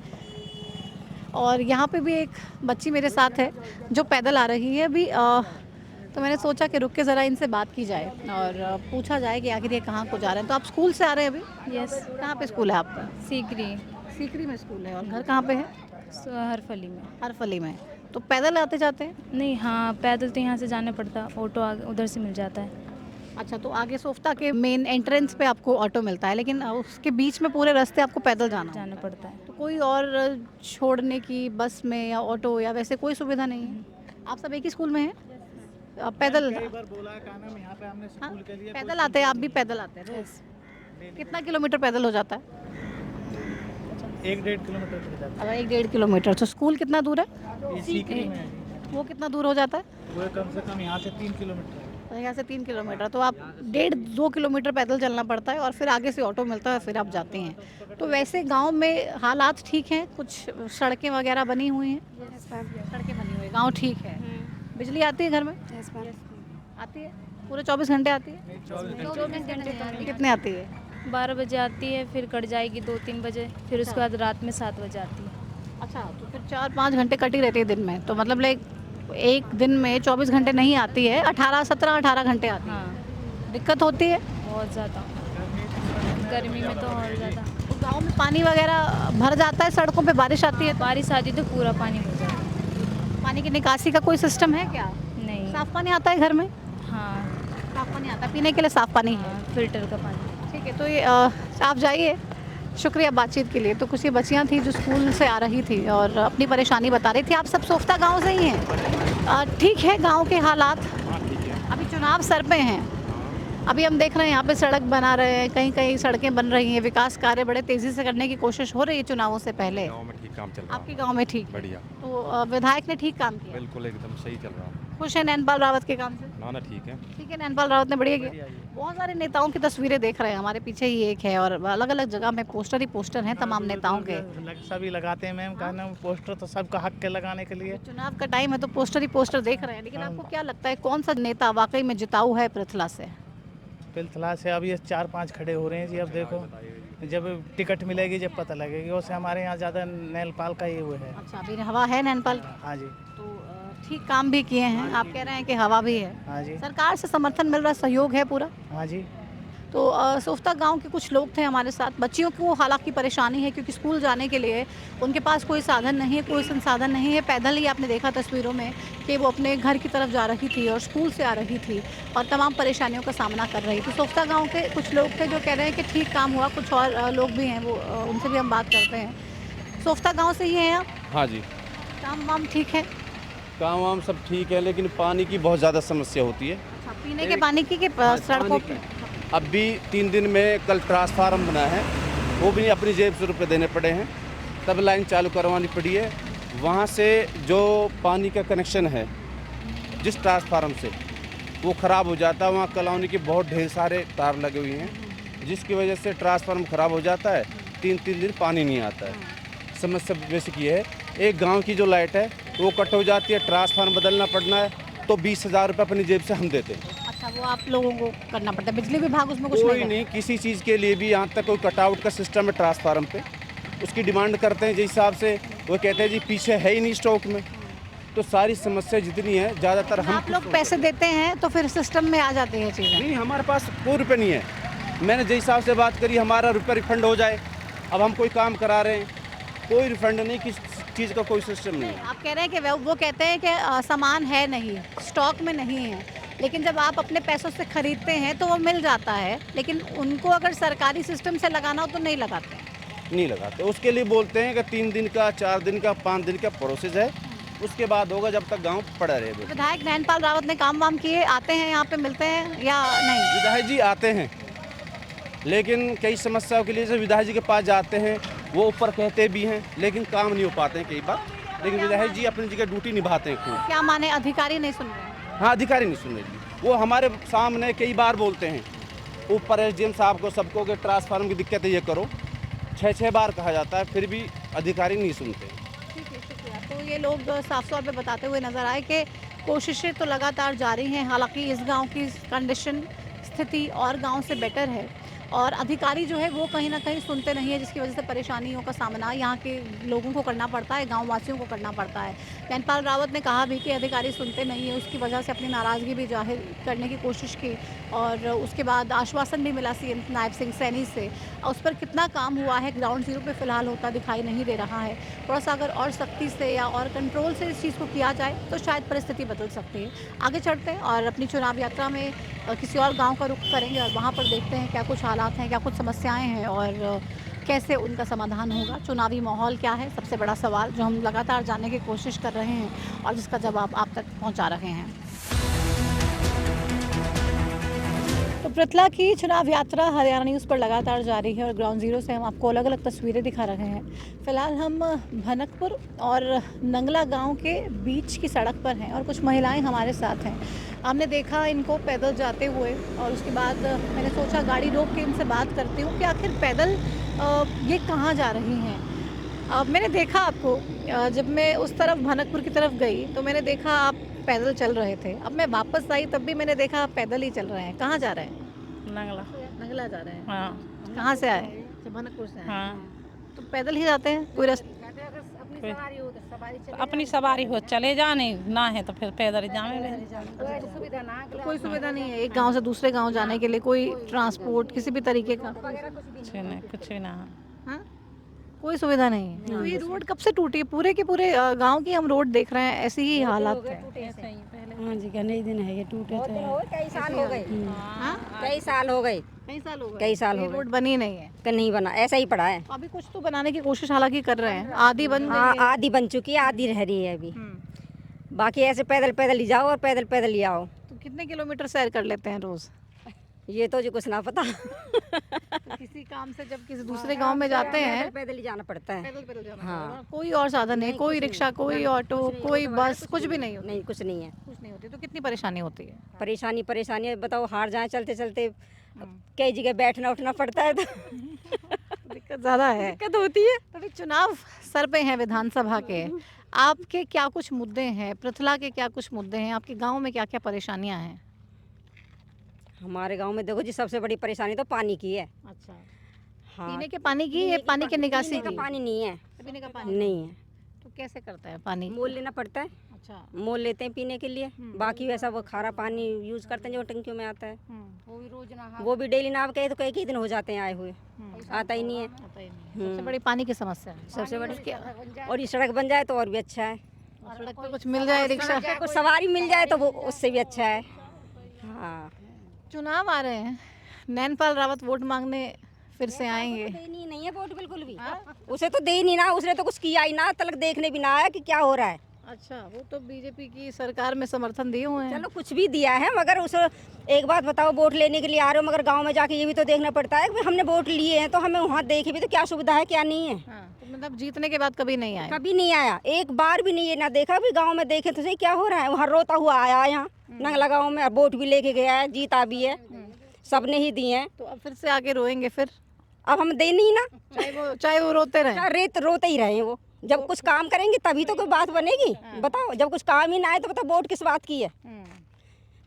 और यहाँ पे भी एक बच्ची मेरे साथ है जो पैदल आ रही है अभी। तो मैंने सोचा कि रुक के ज़रा इनसे बात की जाए और पूछा जाए कि आखिर ये कहाँ को जा रहे हैं। तो आप स्कूल से आ रहे हैं अभी? यस। कहाँ पे स्कूल है आपका? सीकरी में स्कूल है। और घर कहाँ पे है? हरफली में। हरफली में। तो पैदल आते जाते हैं? नहीं, हाँ पैदल तो यहाँ से जाना पड़ता, ऑटो उधर से मिल जाता है। अच्छा, तो आगे सोफ्ता के मेन एंट्रेंस पे आपको ऑटो मिलता है, लेकिन उसके बीच में पूरे रास्ते आपको पैदल जाना पड़ता है। तो कोई और छोड़ने की बस में या ऑटो या वैसे कोई सुविधा नहीं है? आप सब एक ही स्कूल में हैं? पैदल पैदल आते हैं? आप भी पैदल आते हैं? कितना किलोमीटर पैदल हो जाता है? 1-1.5 किलोमीटर। अब 1-1.5 किलोमीटर। तो स्कूल कितना दूर है? वो कितना दूर हो जाता है? वो कम से कम यहाँ से 3 किलोमीटर। यहाँ से 3 किलोमीटर, तो आप 1.5-2 किलोमीटर पैदल चलना पड़ता है और फिर आगे से ऑटो मिलता है, फिर आप जाते हैं। तो वैसे गांव में हालात ठीक हैं? कुछ सड़कें वगैरह बनी हुई हैं? सड़कें बनी हुई, गांव ठीक है। बिजली आती है घर में? आती है पूरे 24 घंटे आती है? 24 घंटे। कितने आती है? 12 बजे आती है, फिर कट जाएगी 2-3 बजे, फिर उसके बाद रात में 7 बजे आती है। अच्छा, तो फिर 4-5 घंटे कटी रहती है दिन में, तो मतलब एक दिन में 24 घंटे नहीं आती है, 18 घंटे आती है। हाँ। दिक्कत होती है बहुत ज़्यादा, गर्मी में तो और ज़्यादा। तो गाँव में पानी वगैरह भर जाता है, सड़कों पे बारिश आती है? बारिश आती तो पूरा पानी हो जाता है। पानी की निकासी का कोई सिस्टम है क्या? नहीं। साफ पानी आता है घर में? हाँ, साफ पानी आता है, पीने के लिए साफ पानी है? फिल्टर का पानी। ठीक है, तो ये आप जाइए। शुक्रिया बातचीत के लिए। तो कुछ ये बच्चियाँ थी जो स्कूल से आ रही थी और अपनी परेशानी बता रही थी। आप सब सोफ्ता गांव से ही हैं? ठीक है, गांव के हालात अभी चुनाव सर पे हैं। अभी हम देख रहे हैं यहाँ पे सड़क बना रहे हैं, कहीं कहीं सड़कें बन रही हैं, विकास कार्य बड़े तेज़ी से करने की कोशिश हो रही है चुनावों से पहले। गाँव में ठीक काम चल रहा है। आपके गाँव में ठीक? बढ़िया। तो विधायक ने ठीक काम किया? बिल्कुल एकदम सही चल रहा है। खुश है नैनपाल रावत के काम से? ना ठीक है। ठीक है, नैनपाल रावत ने बढ़िया किया। बहुत सारे नेताओं की तस्वीरें देख रहे हैं, हमारे पीछे ही एक है, और अलग अलग जगह में पोस्टर ही पोस्टर हैं तमाम नेताओं के। सभी लगाते हैं मैम, कहना पोस्टर तो सबका हक के लगाने के लिए। चुनाव का टाइम है तो पोस्टर ही पोस्टर देख रहे हैं, लेकिन आपको क्या लगता है कौन सा नेता वाकई में जिताऊ है पृथला से? पृथला से अब ये 4-5 खड़े हो रहे हैं जी। अब देखो जब टिकट मिलेगी जब पता लगेगी। वैसे हमारे यहाँ ज़्यादा नैनपाल का ये वो है। अच्छा, अभी हवा है नैनपाल? हाँ जी। तो ठीक काम भी किए हैं, आप कह रहे हैं कि हवा भी है? हाँ जी। सरकार से समर्थन मिल रहा है, सहयोग है पूरा? हाँ जी। तो सोफ्ता गांव के कुछ लोग थे हमारे साथ। बच्चियों को हालांकि परेशानी है क्योंकि स्कूल जाने के लिए उनके पास कोई साधन नहीं है, कोई संसाधन नहीं है। पैदल ही आपने देखा तस्वीरों में कि वो अपने घर की तरफ जा रही थी और स्कूल से आ रही थी और तमाम परेशानियों का सामना कर रही थी। सोफ्ता गांव के कुछ लोग थे जो कह रहे हैं कि ठीक काम हुआ। कुछ और लोग भी हैं, वो उनसे भी हम बात करते हैं। सोफ्ता गाँव से ही हैं आप? हाँ जी। काम वाम ठीक है? काम वाम सब ठीक है, लेकिन पानी की बहुत ज़्यादा समस्या होती है। पीने के पानी की सड़कों पे अब भी 3 दिन में कल ट्रांसफार्मर बना है, वो भी अपनी जेब से रुपये देने पड़े हैं, तब लाइन चालू करवानी पड़ी है। वहाँ से जो पानी का कनेक्शन है जिस ट्रांसफार्मर से, वो ख़राब हो जाता है। वहाँ कॉलोनी के बहुत ढेर सारे तार लगे हुए हैं, जिसकी वजह से ट्रांसफार्मर ख़राब हो जाता है। 3 दिन पानी नहीं आता है। समस्या बेसिक ये है, एक गांव की जो लाइट है वो कट हो जाती है, ट्रांसफार्मर बदलना पड़ना है तो 20,000 रुपये अपनी जेब से हम देते हैं। अच्छा, वो आप लोगों को करना पड़ता है, बिजली विभाग उसमें कुछ कोई नहीं, किसी चीज़ के लिए भी यहाँ तक कोई कटआउट का सिस्टम है ट्रांसफार्मर पे, उसकी डिमांड करते हैं जिस हिसाब से वो कहते हैं जी पीछे है ही नहीं स्टॉक में। तो सारी समस्या जितनी है ज़्यादातर हम आप लोग पैसे देते हैं तो फिर सिस्टम में आ जाती है चीज़ें। नहीं, हमारे पास कोई रुपये नहीं है। मैंने जिस हिसाब से बात करी, हमारा रुपया रिफंड हो जाए। अब हम कोई काम करा रहे हैं, कोई रिफंड नहीं, किस चीज़ का कोई सिस्टम नहीं है। आप कह रहे हैं कि वो कहते हैं कि सामान है नहीं, स्टॉक में नहीं है, लेकिन जब आप अपने पैसों से खरीदते हैं तो वो मिल जाता है, लेकिन उनको अगर सरकारी सिस्टम से लगाना हो तो नहीं लगाते। नहीं लगाते, उसके लिए बोलते हैं कि 3 दिन का, 4 दिन का, 5 दिन का प्रोसेस है, उसके बाद होगा जब तक गांव पड़ा रहे। विधायक नैनपाल रावत ने काम वाम किए, आते हैं यहाँ पे, मिलते हैं या नहीं? विधायक जी आते हैं, लेकिन कई समस्याओं के लिए जब विधायक जी के पास जाते हैं वो ऊपर कहते भी हैं, लेकिन काम नहीं हो पाते हैं कई बार। लेकिन विधायक जी अपनी जगह ड्यूटी निभाते हैं खूब। क्या माने अधिकारी नहीं सुन रहे? हाँ, अधिकारी नहीं सुन रहे जी, वो हमारे सामने कई बार बोलते हैं ऊपर SDM साहब को, सबको कि ट्रांसफार्मर की दिक्कत है, ये करो। 6 बार कहा जाता है, फिर भी अधिकारी नहीं सुनते। ठीक है, शुक्रिया। तो ये लोग साफ तौर पे बताते हुए नजर आए कि कोशिशें तो लगातार जारी हैं, हालांकि इस गांव की कंडीशन, स्थिति और गांव से बेटर है, और अधिकारी जो है वो कहीं ना कहीं सुनते नहीं है, जिसकी वजह से परेशानियों का सामना यहाँ के लोगों को करना पड़ता है, गाँव वासियों को करना पड़ता है। नैनपाल रावत ने कहा भी कि अधिकारी सुनते नहीं है, उसकी वजह से अपनी नाराज़गी भी जाहिर करने की कोशिश की, और उसके बाद आश्वासन भी मिला CM नायब सिंह सैनी से। उस पर कितना काम हुआ है ग्राउंड जीरो पे फ़िलहाल होता दिखाई नहीं दे रहा है। थोड़ा सा अगर और सख्ती से या और कंट्रोल से इस चीज़ को किया जाए तो शायद परिस्थिति बदल सकती है। आगे चढ़ते हैं और अपनी चुनाव यात्रा में किसी और गांव का रुख करेंगे और वहां पर देखते हैं क्या कुछ हालात हैं, क्या कुछ समस्याएं हैं और कैसे उनका समाधान होगा। चुनावी माहौल क्या है, सबसे बड़ा सवाल जो हम लगातार जानने की कोशिश कर रहे हैं और जिसका जवाब आप तक पहुंचा रहे हैं। तो पृथला की चुनाव यात्रा हरियाणा न्यूज़ पर लगातार जारी है और ग्राउंड जीरो से हम आपको अलग अलग तस्वीरें दिखा रहे हैं। फिलहाल हम भनकपुर और नंगला गांव के बीच की सड़क पर हैं और कुछ महिलाएं हमारे साथ हैं। हमने देखा इनको पैदल जाते हुए और उसके बाद मैंने सोचा गाड़ी रोक के इनसे बात करती हूँ कि आखिर पैदल ये कहाँ जा रही हैं। मैंने देखा आपको, जब मैं उस तरफ भनकपुर की तरफ गई तो मैंने देखा आप पैदल चल रहे थे। अब मैं वापस आई तब भी मैंने देखा आप पैदल ही चल रहे हैं। कहाँ जा रहे हैं? नंगला जा रहे हैं। हाँ। कहाँ से आए? भनकपुर से आए। हाँ। तो पैदल ही जाते हैं? कोई रास्ता? अपनी सवारी हो चले जाने, ना है तो फिर पैदल जाने। कोई सुविधा नहीं है एक गांव से दूसरे गांव जाने के लिए, कोई ट्रांसपोर्ट किसी भी तरीके का? कुछ भी ना। हाँ? कोई सुविधा नहीं है। तो ये रोड कब से टूटी है? पूरे के पूरे गांव की हम रोड देख रहे हैं, ऐसी ही हालत है। हाँ जी, कितने दिन है ये टूटे थे? कई साल हो गए। कई साल हो गए। कई साल हो गए। रोड बनी नहीं है? तो नहीं बना, ऐसा ही पड़ा है। अभी कुछ तो बनाने की कोशिश हालांकि कर रहे हैं। आधी बन गई है। आधी बन चुकी है, आधी रह रही है अभी। बाकी ऐसे पैदल पैदल ही जाओ और पैदल पैदल ही आओ। तो कितने किलोमीटर सैर कर लेते हैं रोज? ये तो जो कुछ ना पता। तो किसी काम से जब किसी दूसरे गांव में जाते हैं पैदल ही जाना पड़ता है। पैदल जाना हाँ। कोई और साधन नहीं, कोई रिक्शा, कोई ऑटो, कोई बस, कुछ भी नहीं होता? नहीं, कुछ नहीं है। कुछ नहीं होती। तो कितनी परेशानी होती है? परेशानी बताओ, हार जाए चलते चलते, कई जगह बैठना उठना पड़ता है तो दिक्कत ज़्यादा है, दिक्कत होती है। तो अभी चुनाव सर पे हैं विधानसभा के, आपके क्या कुछ मुद्दे हैं? पृथला के क्या कुछ मुद्दे हैं? आपके गाँव में क्या क्या परेशानियाँ हैं? हमारे गांव में देखो जी, सबसे बड़ी परेशानी तो पानी की है। अच्छा। हाँ। पीने के पानी की या पानी के निकासी की? पीने का पानी नहीं है। पीने का पानी नहीं है। तो कैसे करता है पानी? मोल लेना पड़ता है। अच्छा। मोल लेते हैं पीने के लिए। बाकी वैसा वो खारा पानी यूज करते हैं जो टंकियों में आता है। वो भी रोज ना, वो भी डेली ना कहे तो कई दिन हो जाते हैं आए हुए, आता ही नहीं है। सबसे बड़ी पानी की समस्या है। सबसे बड़ी। और ये सड़क बन जाए तो और भी अच्छा है। सड़क पे कुछ मिल जाए, रिक्शा कुछ सवारी मिल जाए तो वो उससे भी अच्छा है। हाँ। चुनाव आ रहे हैं, नैनपाल रावत वोट मांगने फिर से आएंगे। देनी नहीं है वोट बिल्कुल भी। उसे तो दे ही नहीं ना, उसने तो कुछ किया ही ना, तलक देखने भी ना आया कि क्या हो रहा है। अच्छा, वो तो बीजेपी की सरकार में समर्थन दिए हुए हैं। चलो कुछ भी दिया है, मगर उस एक बात बताओ, वोट लेने के लिए आ रहे हो, मगर गांव में जाके ये भी तो देखना पड़ता है कि हमने वोट लिए हैं तो हमें वहाँ देखे भी तो क्या सुविधा है क्या नहीं है। हाँ, तो मतलब जीतने के बाद कभी नहीं आए? कभी नहीं आया, एक बार भी नहीं, ये ना देखा भी गांव में देखे तो सही क्या हो रहा है। वहाँ रोता हुआ आया यहाँ नंगला गाँव में, वोट भी लेके गया है, जीता भी है, सबने ही दिए हैं। तो अब फिर से आगे रोएंगे फिर? अब हम दे नहीं ना, चाहे वो रोते रहे, रोते ही रहे वो। जब कुछ काम करेंगे तभी तो कोई बात बनेगी। बताओ, जब कुछ काम ही ना आए तो बताओ वोट किस बात की है।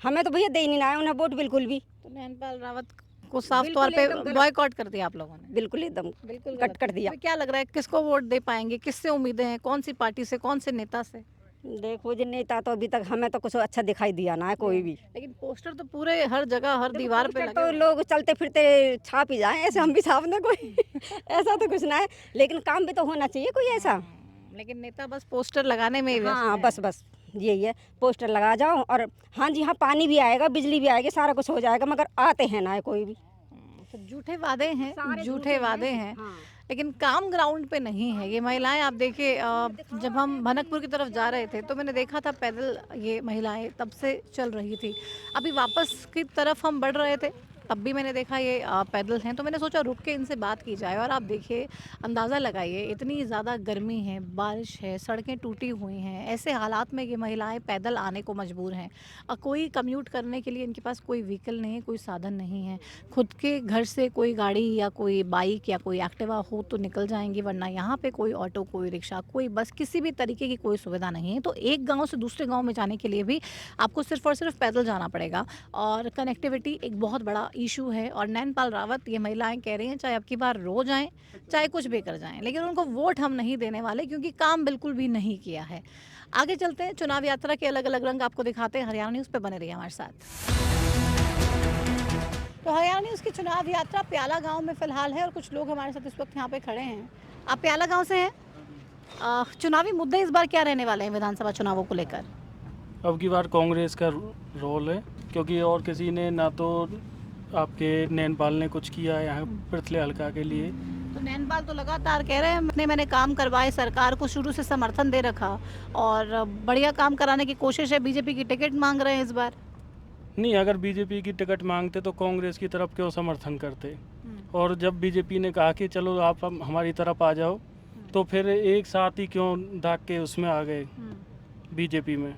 हमें तो भैया दे नहीं आए उन्हें वोट बिल्कुल भी। तो नैनपाल रावत को साफ तौर पे बॉयकॉट कर दिया आप लोगों ने? बिल्कुल एकदम बिल्कुल कट कर दिया। तो क्या लग रहा है किसको वोट दे पाएंगे, किससे उम्मीदें हैं, कौन सी पार्टी से, कौन से नेता से? देखो जी, नेता तो अभी तक हमें तो कुछ अच्छा दिखाई दिया ना है कोई भी। लेकिन पोस्टर तो पूरे हर जगह हर दीवार पे लगे। तो लोग चलते फिरते छाप ही जाए, ऐसे हम भी छाप ना कोई ऐसा तो कुछ ना है, लेकिन काम भी तो होना चाहिए कोई ऐसा। लेकिन नेता बस पोस्टर लगाने में ही व्यस्त हाँ, है। बस यही है, पोस्टर लगा जाओ और हाँ जी हाँ, पानी भी आएगा, बिजली भी आएगी, सारा कुछ हो जाएगा, मगर आते हैं ना कोई भी। तो झूठे वादे हैं, झूठे वादे हैं, हाँ। लेकिन काम ग्राउंड पे नहीं है। ये महिलाएं आप देखिए, जब हम भनकपुर की तरफ जा रहे थे तो मैंने देखा था पैदल ये महिलाएं तब से चल रही थी। अभी वापस की तरफ हम बढ़ रहे थे तब भी मैंने देखा ये पैदल हैं, तो मैंने सोचा रुक के इनसे बात की जाए। और आप देखिए, अंदाज़ा लगाइए, इतनी ज़्यादा गर्मी है, बारिश है, सड़कें टूटी हुई हैं, ऐसे हालात में ये महिलाएं पैदल आने को मजबूर हैं। कोई कम्यूट करने के लिए इनके पास कोई व्हीकल नहीं है, कोई साधन नहीं है। खुद के घर से कोई गाड़ी या कोई बाइक या कोई एक्टिवा हो तो निकल जाएंगी, वरना यहाँ पे कोई ऑटो, कोई रिक्शा, कोई बस, किसी भी तरीके की कोई सुविधा नहीं है। तो एक गाँव से दूसरे गाँव में जाने के लिए भी आपको सिर्फ और सिर्फ पैदल जाना पड़ेगा, और कनेक्टिविटी एक बहुत बड़ा इशू है। और नैनपाल रावत, ये महिलाएं कह रही हैं चाहे अब की बार रो जाएं, चाहे कुछ भी कर जाएं, लेकिन उनको वोट हम नहीं देने वाले, क्योंकि काम बिल्कुल भी नहीं किया है। आगे चलते हैं, चुनाव यात्रा के अलग अलग रंग आपको दिखाते हैं। हरियाणा न्यूज़ पे बने रहिए हमारे साथ। तो हरियाणा न्यूज़ की चुनाव यात्रा प्याला गाँव में फिलहाल है और कुछ लोग हमारे साथ इस वक्त यहाँ पे खड़े हैं। आप प्याला गाँव से हैं। चुनावी मुद्दे इस बार क्या रहने वाले हैं विधानसभा चुनावों को लेकर? अब की बार कांग्रेस का रोल है, क्योंकि और किसी ने ना तो आपके नैनपाल ने कुछ किया है यहाँ पृथले हल्का के लिए। तो नैनपाल तो लगातार कह रहे हैं मैंने काम करवाए, सरकार को शुरू से समर्थन दे रखा और बढ़िया काम कराने की कोशिश है। बीजेपी की टिकट मांग रहे हैं इस बार। नहीं, अगर बीजेपी की टिकट मांगते तो कांग्रेस की तरफ क्यों समर्थन करते? और जब बीजेपी ने कहा कि चलो आप हमारी तरफ आ जाओ, तो फिर एक साथ ही क्यों दाग के उसमें आ गए बीजेपी में?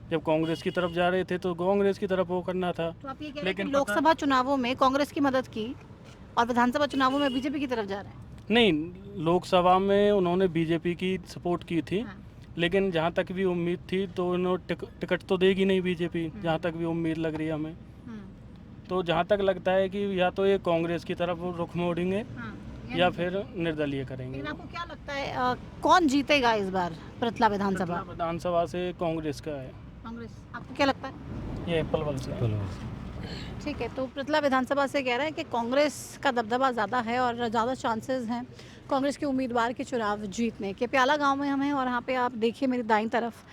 जब कांग्रेस की तरफ जा रहे थे तो कांग्रेस की तरफ वो करना था। तो आप ये कह रहे हैं कि लोकसभा चुनावों में कांग्रेस की मदद की और विधानसभा चुनावों में बीजेपी की तरफ जा रहे हैं? नहीं, लोकसभा में उन्होंने बीजेपी की सपोर्ट की थी। हाँ। लेकिन जहाँ तक भी उम्मीद थी तो उन्होंने टिकट तो देगी नहीं बीजेपी, जहाँ तक भी उम्मीद लग रही है हमें। तो जहाँ तक लगता है कि या तो ये कांग्रेस की तरफ रुख मोड़ेंगे या फिर निर्दलीय करेंगे। लेकिन आपको क्या लगता है कौन जीतेगा इस बार पृथला विधानसभा? विधानसभा से कांग्रेस का है। कांग्रेस, आपको क्या लगता है? ये पलवल से। ठीक है, तो पृथला विधानसभा से कह रहे हैं कि कांग्रेस का दबदबा ज़्यादा है और ज़्यादा चांसेस हैं कांग्रेस के उम्मीदवार के चुनाव जीतने के। प्याला गांव में हम हैं और यहाँ पे आप देखिए मेरी दाईं तरफ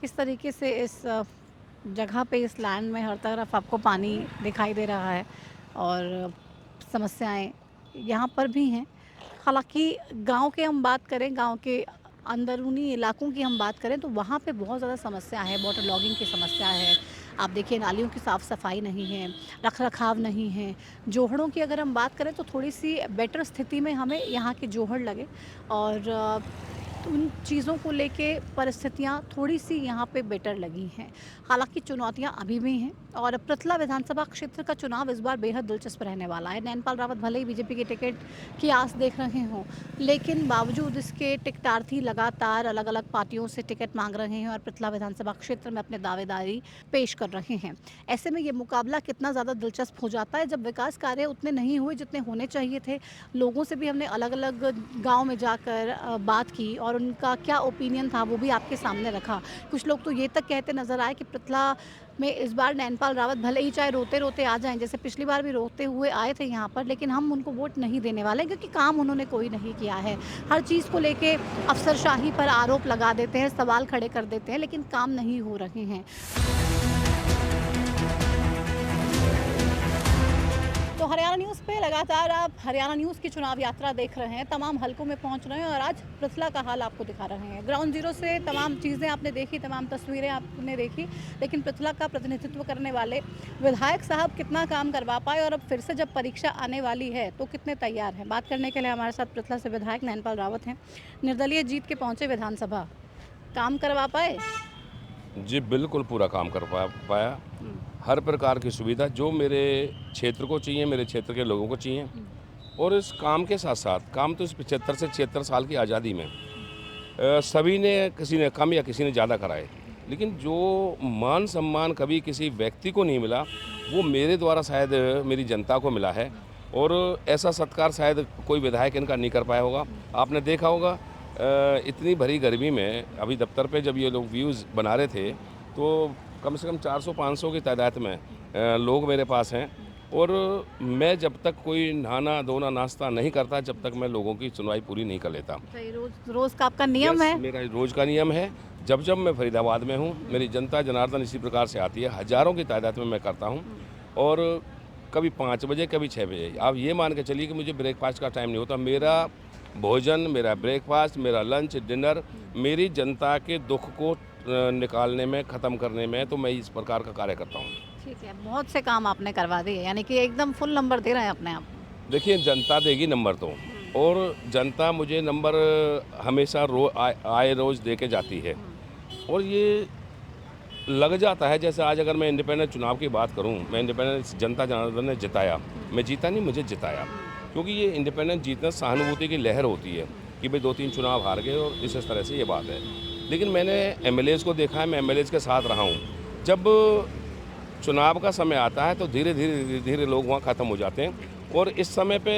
किस तरीके से इस जगह पे, इस लैंड में हर तरफ आपको पानी दिखाई दे रहा है और समस्याएं यहाँ पर भी हैं। हालांकि गांव के हम बात करें, गांव के अंदरूनी इलाकों की हम बात करें तो वहाँ पे बहुत ज़्यादा समस्या है, वाटर लॉगिंग की समस्या है। आप देखिए नालियों की साफ़ सफाई नहीं है, रख रखाव नहीं है। जोहड़ों की अगर हम बात करें तो थोड़ी सी बेटर स्थिति में हमें यहाँ के जोहड़ लगे और उन चीज़ों को लेके परिस्थितियाँ थोड़ी सी यहाँ पे बेटर लगी हैं। हालांकि चुनौतियाँ अभी भी हैं और पृथला विधानसभा क्षेत्र का चुनाव इस बार बेहद दिलचस्प रहने वाला है। नैनपाल रावत भले ही बीजेपी के टिकट की आस देख रहे हों, लेकिन बावजूद इसके टिकटार्थी लगातार अलग अलग पार्टियों से टिकट मांग रहे हैं और पृथला विधानसभा क्षेत्र में अपने दावेदारी पेश कर रहे हैं। ऐसे में ये मुकाबला कितना ज़्यादा दिलचस्प हो जाता है जब विकास कार्य उतने नहीं हुए जितने होने चाहिए थे। लोगों से भी हमने अलग अलग गाँव में जाकर बात की और उनका क्या ओपिनियन था वो भी आपके सामने रखा। कुछ लोग तो ये तक कहते नज़र आए कि पृथला में इस बार नैनपाल रावत भले ही चाहे रोते रोते आ जाएं, जैसे पिछली बार भी रोते हुए आए थे यहाँ पर, लेकिन हम उनको वोट नहीं देने वाले क्योंकि काम उन्होंने कोई नहीं किया है। हर चीज़ को लेके अफसरशाही पर आरोप लगा देते हैं, सवाल खड़े कर देते हैं, लेकिन काम नहीं हो रहे हैं। तो हरियाणा न्यूज़ पे लगातार आप हरियाणा न्यूज़ की चुनाव यात्रा देख रहे हैं, तमाम हलकों में पहुंच रहे हैं और आज पृथला का हाल आपको दिखा रहे हैं। ग्राउंड जीरो से तमाम चीज़ें आपने देखी, तमाम तस्वीरें आपने देखी, लेकिन पृथला का प्रतिनिधित्व करने वाले विधायक साहब कितना काम करवा पाए और अब फिर से जब परीक्षा आने वाली है तो कितने तैयार हैं। बात करने के लिए हमारे साथ पृथला से विधायक नैनपाल रावत हैं। निर्दलीय जीत के पहुँचे विधानसभा, काम करवा पाए? जी बिल्कुल पूरा काम कर पाया। हर प्रकार की सुविधा जो मेरे क्षेत्र को चाहिए, मेरे क्षेत्र के लोगों को चाहिए। और इस काम के साथ साथ काम तो इस 75 से 76 साल की आज़ादी में सभी ने, किसी ने कम या किसी ने ज़्यादा कराए, लेकिन जो मान सम्मान कभी किसी व्यक्ति को नहीं मिला वो मेरे द्वारा शायद मेरी जनता को मिला है। और ऐसा सत्कार शायद कोई विधायक इनका नहीं कर पाया होगा। आपने देखा होगा इतनी भरी गर्मी में अभी दफ्तर पे जब ये लोग व्यूज़ बना रहे थे तो कम से कम 400-500 की तादाद में लोग मेरे पास हैं। और मैं जब तक कोई नहाना धोना नाश्ता नहीं करता जब तक मैं लोगों की सुनवाई पूरी नहीं कर लेता। रोज़ का आपका नियम है? मेरा रोज़ का नियम है। जब मैं फरीदाबाद में हूँ, मेरी जनता जनार्दन इसी प्रकार से आती है, हज़ारों की तादाद में मैं करता हूँ। और कभी 5 बजे कभी 6 बजे। आप ये मान के चलिए कि मुझे ब्रेकफास्ट का टाइम नहीं होता। मेरा भोजन, मेरा ब्रेकफास्ट, मेरा लंच, डिनर मेरी जनता के दुख को निकालने में, ख़त्म करने में, तो मैं इस प्रकार का कार्य करता हूँ। ठीक है, बहुत से काम आपने करवा दिए, यानी कि एकदम फुल नंबर दे रहे हैं अपने आप। देखिए जनता देगी नंबर तो, और जनता मुझे नंबर हमेशा आए रोज़ दे के जाती है। और ये लग जाता है जैसे आज अगर मैं इंडिपेंडेंट चुनाव की बात करूं, मैं इंडिपेंडेंट जनता जनार्दन ने जिताया, मैं जीता नहीं, मुझे जिताया। क्योंकि ये इंडिपेंडेंट जीतना सहानुभूति की लहर होती है कि भाई 2-3 चुनाव हार गए और इस तरह से ये बात है। लेकिन मैंने एमएलएज़ को देखा है, मैं एमएलएज़ के साथ रहा हूँ। जब चुनाव का समय आता है तो धीरे धीरे लोग वहाँ ख़त्म हो जाते हैं और इस समय पे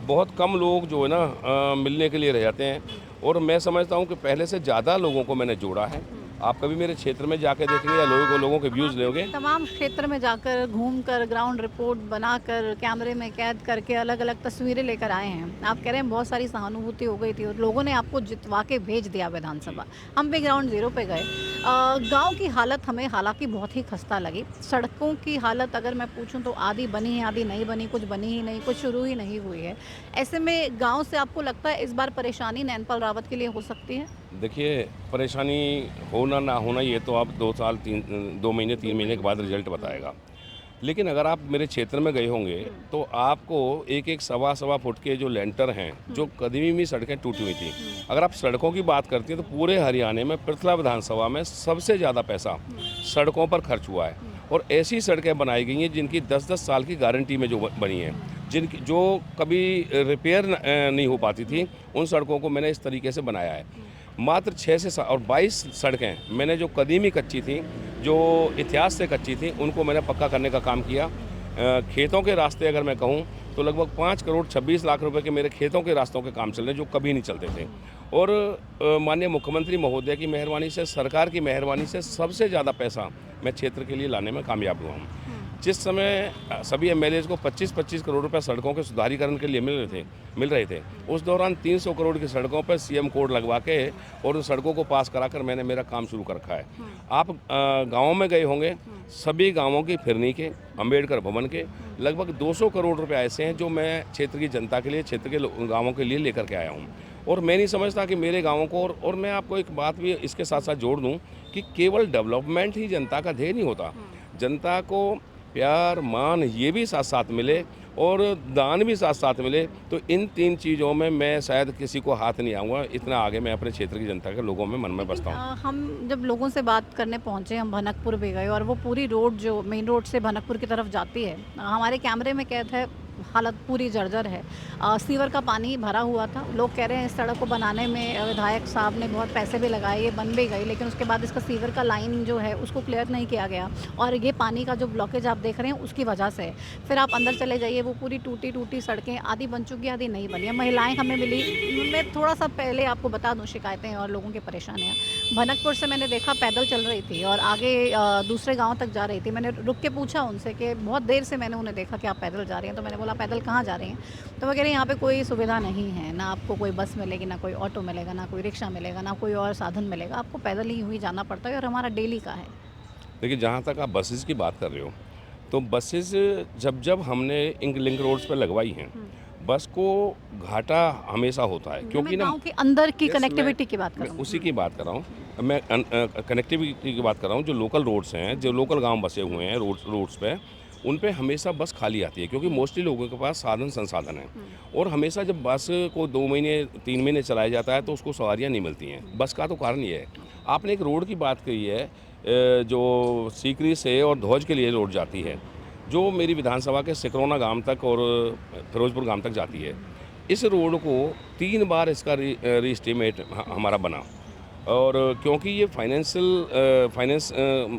बहुत कम लोग जो है ना मिलने के लिए रह जाते हैं। और मैं समझता हूँ कि पहले से ज़्यादा लोगों को मैंने जोड़ा है। आप कभी मेरे क्षेत्र में जाकर देखेंगे या लोगों के व्यूज़ लोगे, तमाम क्षेत्र में जाकर घूमकर ग्राउंड रिपोर्ट बनाकर कैमरे में कैद करके अलग अलग तस्वीरें लेकर आए हैं। आप कह रहे हैं बहुत सारी सहानुभूति हो गई थी और लोगों ने आपको जितवा के भेज दिया विधानसभा। हम भी ग्राउंड जीरो पे गए। गांव की हालत हमें हालांकि बहुत ही खस्ता लगी। सड़कों की हालत अगर मैं पूछूं तो आधी बनी है, आधी नहीं बनी, कुछ बनी ही नहीं, कुछ शुरू ही नहीं हुई है। ऐसे में गाँव से आपको लगता है इस बार परेशानी नैनपाल रावत के लिए हो सकती है? देखिए परेशानी होना ना होना ये तो आप 2 महीने 3 महीने के बाद रिजल्ट बताएगा। लेकिन अगर आप मेरे क्षेत्र में गए होंगे तो आपको एक सवा फुट के जो लेंटर हैं, जो कदीमी सड़कें टूटी हुई थी, अगर आप सड़कों की बात करती हैं तो पूरे हरियाणा में पृथला विधानसभा में सबसे ज़्यादा पैसा सड़कों पर खर्च हुआ है। और ऐसी सड़कें बनाई गई हैं जिनकी 10-10 साल की गारंटी में जो बनी हैं, जिनकी जो कभी रिपेयर नहीं हो पाती थी, उन सड़कों को मैंने इस तरीके से बनाया है। मात्र 6 से 7 और 22 सड़कें मैंने जो कदीमी कच्ची थी, जो इतिहास से कच्ची थी, उनको मैंने पक्का करने का काम किया। खेतों के रास्ते अगर मैं कहूँ तो लगभग 5 करोड़ 26 लाख रुपए के मेरे खेतों के रास्तों के काम चल रहे हैं जो कभी नहीं चलते थे। और माननीय मुख्यमंत्री महोदय की मेहरबानी से, सरकार की मेहरबानी से सबसे ज़्यादा पैसा मैं क्षेत्र के लिए लाने में कामयाब हुआ हूँ। जिस समय सभी एमएलएज़ को 25-25 करोड़ रुपए सड़कों के सुधारीकरण के लिए मिल रहे थे, उस दौरान 300 करोड़ की सड़कों पर सीएम कोड लगवा के और उन सड़कों को पास कराकर मैंने मेरा काम शुरू कर रखा है। आप गाँवों में गए होंगे, सभी गाँवों की फिरनी के, अम्बेडकर भवन के लगभग 200 करोड़ रुपए ऐसे हैं जो मैं क्षेत्र की जनता के लिए, क्षेत्र के गाँवों के लिए लेकर के आया हूँ। और मैं नहीं समझता कि मेरे गाँवों को, और मैं आपको एक बात भी इसके साथ साथ जोड़ दूँ कि केवल डेवलपमेंट ही जनता का ध्येय नहीं होता। जनता को प्यार, मान ये भी साथ साथ मिले और दान भी साथ साथ मिले, तो इन 3 चीज़ों में मैं शायद किसी को हाथ नहीं आऊँगा। इतना आगे मैं अपने क्षेत्र की जनता के लोगों में मन में बसता हूँ। हम जब लोगों से बात करने पहुँचे, हम भनकपुर भी गए और वो पूरी रोड जो मेन रोड से भनकपुर की तरफ जाती है, हमारे कैमरे में कैद है, हालत पूरी जर्जर है। सीवर का पानी भरा हुआ था। लोग कह रहे हैं इस सड़क को बनाने में विधायक साहब ने बहुत पैसे भी लगाए, ये बन भी गई, लेकिन उसके बाद इसका सीवर का लाइन जो है उसको क्लियर नहीं किया गया और ये पानी का जो ब्लॉकेज आप देख रहे हैं उसकी वजह से। फिर आप अंदर चले जाइए, वो पूरी टूटी सड़कें, आधी बन चुकी है, आधी नहीं बनी है। महिलाएँ हमें मिली। मैं थोड़ा सा पहले आपको बता दूँ शिकायतें और लोगों की परेशानियाँ। भनकपुर से मैंने देखा पैदल चल रही थी और आगे दूसरे गाँव तक जा रही थी। मैंने रुक के पूछा उनसे कि बहुत देर से मैंने उन्हें देखा कि आप पैदल जा रही हैं, तो मैंने बोला पैदल कहाँ जा रही हैं? तो वो कह रही हैं यहाँ पे कोई सुविधा नहीं है, ना आपको कोई बस मिलेगी, ना कोई ऑटो मिलेगा, ना कोई रिक्शा मिलेगा, ना कोई और साधन मिलेगा, आपको पैदल ही हुई जाना पड़ता है और हमारा डेली का है। देखिए जहाँ तक आप बसेस की बात कर रहे हो तो बसेस जब जब हमने इन लिंक रोड्स पर लगवाई हैं, बस को घाटा हमेशा होता है, क्योंकि ना गांव के अंदर की Yes, कनेक्टिविटी की बात कर मैं रहा हूँ। उसी की बात कर रहा हूँ। मैं कनेक्टिविटी की बात कर रहा हूँ। जो लोकल रोड्स हैं, जो लोकल गांव बसे हुए हैं रोड्स पे, उन पे हमेशा बस खाली आती है, क्योंकि मोस्टली लोगों के पास साधन संसाधन है। और हमेशा जब बस को 2 महीने 3 महीने चलाया जाता है तो उसको सवारियाँ नहीं मिलती हैं। बस का तो कारण ये है। आपने एक रोड की बात कही है, जो सीकरी से और ध्वज के लिए रोड जाती है, जो मेरी विधानसभा के सिकरौना गांव तक और फिरोजपुर गांव तक जाती है। इस रोड को 3 बार इसका रीएस्टीमेट हमारा बना, और क्योंकि ये फाइनेंस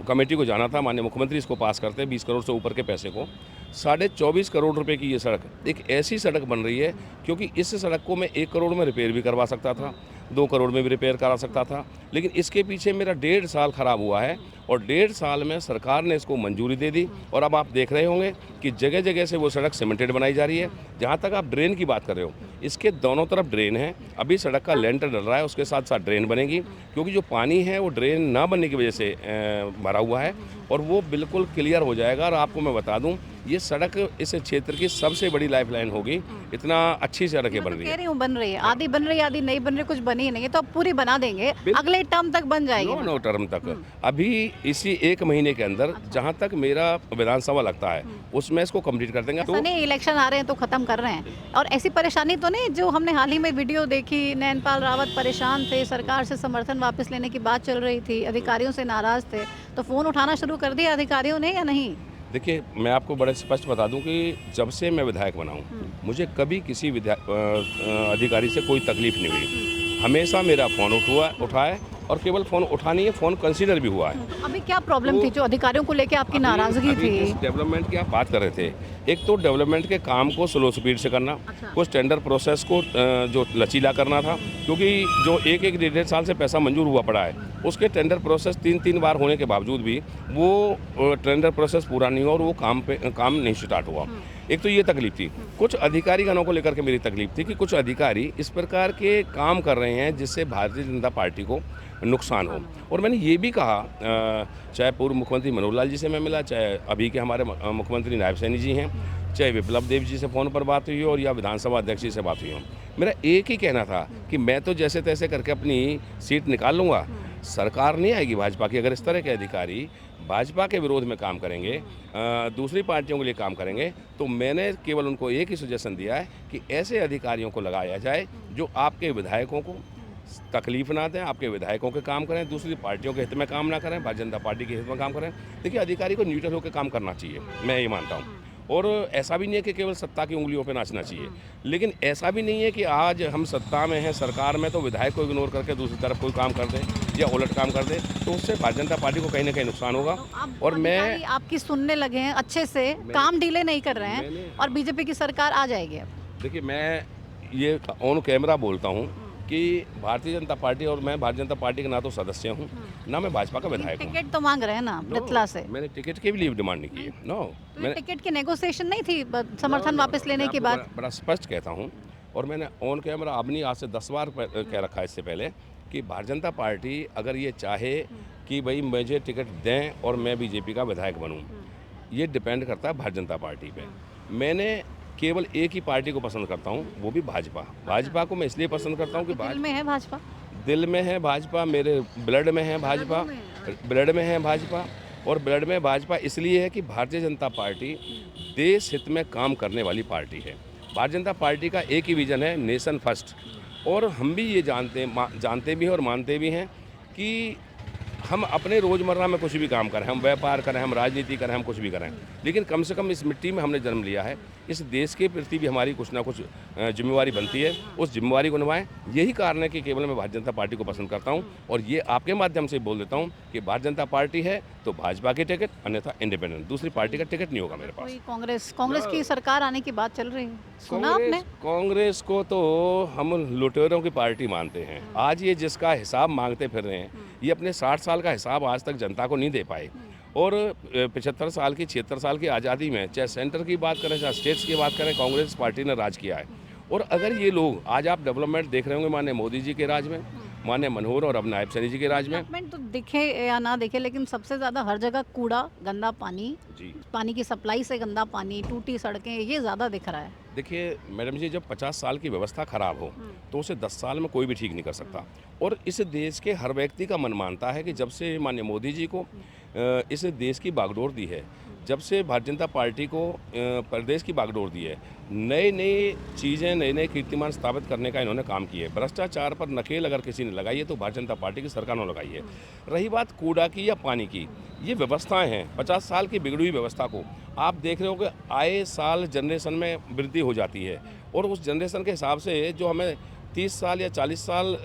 कमेटी को जाना था, माननीय मुख्यमंत्री इसको पास करते हैं 20 करोड़ से ऊपर के पैसे को। 24.5 करोड़ रुपए की ये सड़क एक ऐसी सड़क बन रही है, क्योंकि इस सड़क को मैं 1 करोड़ में रिपेयर भी करवा सकता था, 2 करोड़ में भी रिपेयर करा सकता था, लेकिन इसके पीछे मेरा 1.5 साल ख़राब हुआ है। और 1.5 साल में सरकार ने इसको मंजूरी दे दी, और अब आप देख रहे होंगे कि जगह जगह से वो सड़क सीमेंटेड बनाई जा रही है। जहाँ तक आप ड्रेन की बात कर रहे हो, इसके दोनों तरफ ड्रेन है। अभी सड़क का लेंटर डल रहा है, उसके साथ साथ ड्रेन बनेगी, क्योंकि जो पानी है वो ड्रेन ना बनने की वजह से भरा हुआ है, और वो बिल्कुल क्लियर हो जाएगा। और आपको मैं बता दूं, ये सड़क इस क्षेत्र की सबसे बड़ी लाइफलाइन होगी। इतना अच्छी सड़कें बन रही कह है। रही हूँ बन रही है, आधी बन रही है, आधी नहीं बन रही, कुछ बनी ही नहीं है, तो अब पूरी बना देंगे, अगले टर्म तक बन जाएगी। नो टर्म तक अभी इसी 1 महीने के अंदर, जहाँ तक मेरा विधानसभा लगता है, उसमें इसको कंप्लीट कर देंगे। ऐसा नहीं इलेक्शन आ रहे हैं तो खत्म कर रहे हैं। और ऐसी परेशानी तो नहीं जो हमने हाल ही में वीडियो देखी, नैनपाल रावत परेशान थे, सरकार से समर्थन वापस लेने की बात चल रही थी, अधिकारियों से नाराज थे, तो फोन उठाना शुरू कर दिया अधिकारियों ने या नहीं? देखिए, मैं आपको बड़े स्पष्ट बता दूं कि जब से मैं विधायक बना हूं, मुझे कभी किसी अधिकारी से कोई तकलीफ नहीं हुई। हमेशा मेरा फ़ोन उठाया, और केवल फ़ोन उठानी है, फ़ोन कंसीडर भी हुआ है। अभी क्या प्रॉब्लम थी जो अधिकारियों को लेके आपकी नाराजगी थी? डेवलपमेंट की आप बात कर रहे थे, एक तो डेवलपमेंट के काम को स्लो स्पीड से करना, कुछ टेंडर प्रोसेस को जो लचीला करना था, क्योंकि जो 1-1.5 साल से पैसा मंजूर हुआ पड़ा है, उसके टेंडर प्रोसेस 3-3 बार होने के बावजूद भी वो टेंडर प्रोसेस पूरा नहीं हुआ, और वो काम नहीं स्टार्ट हुआ। एक तो ये तकलीफ थी। कुछ अधिकारी गणों को लेकर के मेरी तकलीफ थी कि कुछ अधिकारी इस प्रकार के काम कर रहे हैं जिससे भारतीय जनता पार्टी को नुकसान हो। और मैंने ये भी कहा, चाहे पूर्व मुख्यमंत्री मनोहर लाल जी से मैं मिला, चाहे अभी के हमारे मुख्यमंत्री नायब सैनी जी हैं, चाहे विप्लव देव जी से फ़ोन पर बात हुई हो, और या विधानसभा अध्यक्ष जी से बात हुई हो, मेरा एक ही कहना था कि मैं तो जैसे तैसे करके अपनी सीट निकाल लूँगा, सरकार नहीं आएगी भाजपा की। अगर इस तरह के अधिकारी भाजपा के विरोध में काम करेंगे, दूसरी पार्टियों के लिए काम करेंगे, तो मैंने केवल उनको एक ही सजेशन दिया है कि ऐसे अधिकारियों को लगाया जाए जो आपके विधायकों को तकलीफ ना दें, आपके विधायकों के काम करें, दूसरी पार्टियों के हित में काम ना करें, भारतीय जनता पार्टी के हित में काम करें। देखिए, अधिकारी को न्यूट्रल होकर काम करना चाहिए, मैं ये मानता हूँ। और ऐसा भी नहीं है कि केवल सत्ता की उंगलियों पे नाचना चाहिए, लेकिन ऐसा भी नहीं है कि आज हम सत्ता में हैं, सरकार में, तो विधायक को इग्नोर करके दूसरी तरफ कोई काम कर दे या उलट काम कर दे, तो उससे भारतीय जनता पार्टी को कहीं ना कहीं नुकसान होगा। और मैं आपकी सुनने लगे हैं अच्छे से, काम डिले नहीं कर रहे हैं, और बीजेपी की सरकार आ जाएगी अब। देखिए, मैं ये ऑन कैमरा बोलता हूँ कि भारतीय जनता पार्टी, और मैं भारतीय जनता पार्टी का ना तो सदस्य हूँ, ना मैं भाजपा का विधायक हूँ। टिकट तो मांग रहे हैं ना रतला से? मैंने टिकट के भी लिए डिमांड नहीं की है। तो ये टिकट की नेगोशिएशन नहीं थी समर्थन वापस लेने के बाद? बड़ा स्पष्ट कहता हूँ, और मैंने ऑन कैमरा अब नहीं, आज से 10 बार कह रखा है इससे पहले, कि भारतीय जनता पार्टी अगर ये चाहे कि भाई मुझे टिकट दें और मैं बीजेपी का विधायक बनूँ, ये डिपेंड करता है भारतीय जनता पार्टी पे। मैंने केवल एक ही पार्टी को पसंद करता हूँ, वो भी भाजपा। भाजपा को मैं इसलिए पसंद करता हूँ कि दिल में है भाजपा, दिल में है भाजपा, मेरे ब्लड में है भाजपा, ब्लड में है भाजपा। और ब्लड में भाजपा इसलिए है कि भारतीय जनता पार्टी देश हित में काम करने वाली पार्टी है। भारतीय जनता पार्टी का एक ही विजन है, नेशन फर्स्ट। और हम भी ये जानते भी हैं और मानते भी हैं कि हम अपने रोज़मर्रा में कुछ भी काम करें, हम व्यापार करें, हम राजनीति करें, हम कुछ भी करें, लेकिन कम से कम इस मिट्टी में हमने जन्म लिया है, इस देश के प्रति भी हमारी कुछ ना कुछ जिम्मेवारी बनती है, उस जिम्मेवारी को निभाएं। यही कारण है कि केवल मैं भारतीय जनता पार्टी को पसंद करता हूं, और ये आपके माध्यम से बोल देता हूं कि भारतीय जनता पार्टी है तो भाजपा की टिकट, अन्यथा इंडिपेंडेंट, दूसरी पार्टी का टिकट नहीं होगा मेरे पास। कांग्रेस की सरकार आने की बात चल रही है, सुना आपने? कांग्रेस को तो हम लुटेरों की पार्टी मानते हैं। आज ये जिसका हिसाब मांगते फिर रहे हैं, ये अपने 60 साल का हिसाब आज तक जनता को नहीं दे पाए। और 75 साल की 76 साल की आज़ादी में, चाहे सेंटर की बात करें चाहे स्टेट्स की बात करें, कांग्रेस पार्टी ने राज किया है। और अगर ये लोग, आज आप डेवलपमेंट देख रहे होंगे माननीय मोदी जी के राज में, माननीय मनोहर और अब नायब सैनी जी के राज में। डेवलपमेंट तो दिखे या ना दिखे, लेकिन सबसे ज़्यादा हर जगह कूड़ा, गंदा पानी, पानी की सप्लाई से गंदा पानी, टूटी सड़कें, ये ज़्यादा दिख रहा है। देखिए मैडम जी, जब 50 साल की व्यवस्था खराब हो तो उसे 10 साल में कोई भी ठीक नहीं कर सकता। और इस देश के हर व्यक्ति का मन मानता है कि जब से माननीय मोदी जी को इस देश की बागडोर दी है, जब से भारतीय जनता पार्टी को प्रदेश की बागडोर दी है, नई नई चीज़ें, नए नए कीर्तिमान स्थापित करने का इन्होंने काम किया है। भ्रष्टाचार पर नकेल अगर किसी ने लगाई है तो भारतीय जनता पार्टी की सरकार ने लगाई है। रही बात कूड़ा की या पानी की, ये व्यवस्थाएं हैं 50 साल की बिगड़ी हुई व्यवस्था को आप देख रहे हो कि आए साल जनरेशन में वृद्धि हो जाती है, और उस जनरेशन के हिसाब से जो हमें 30 साल या 40 साल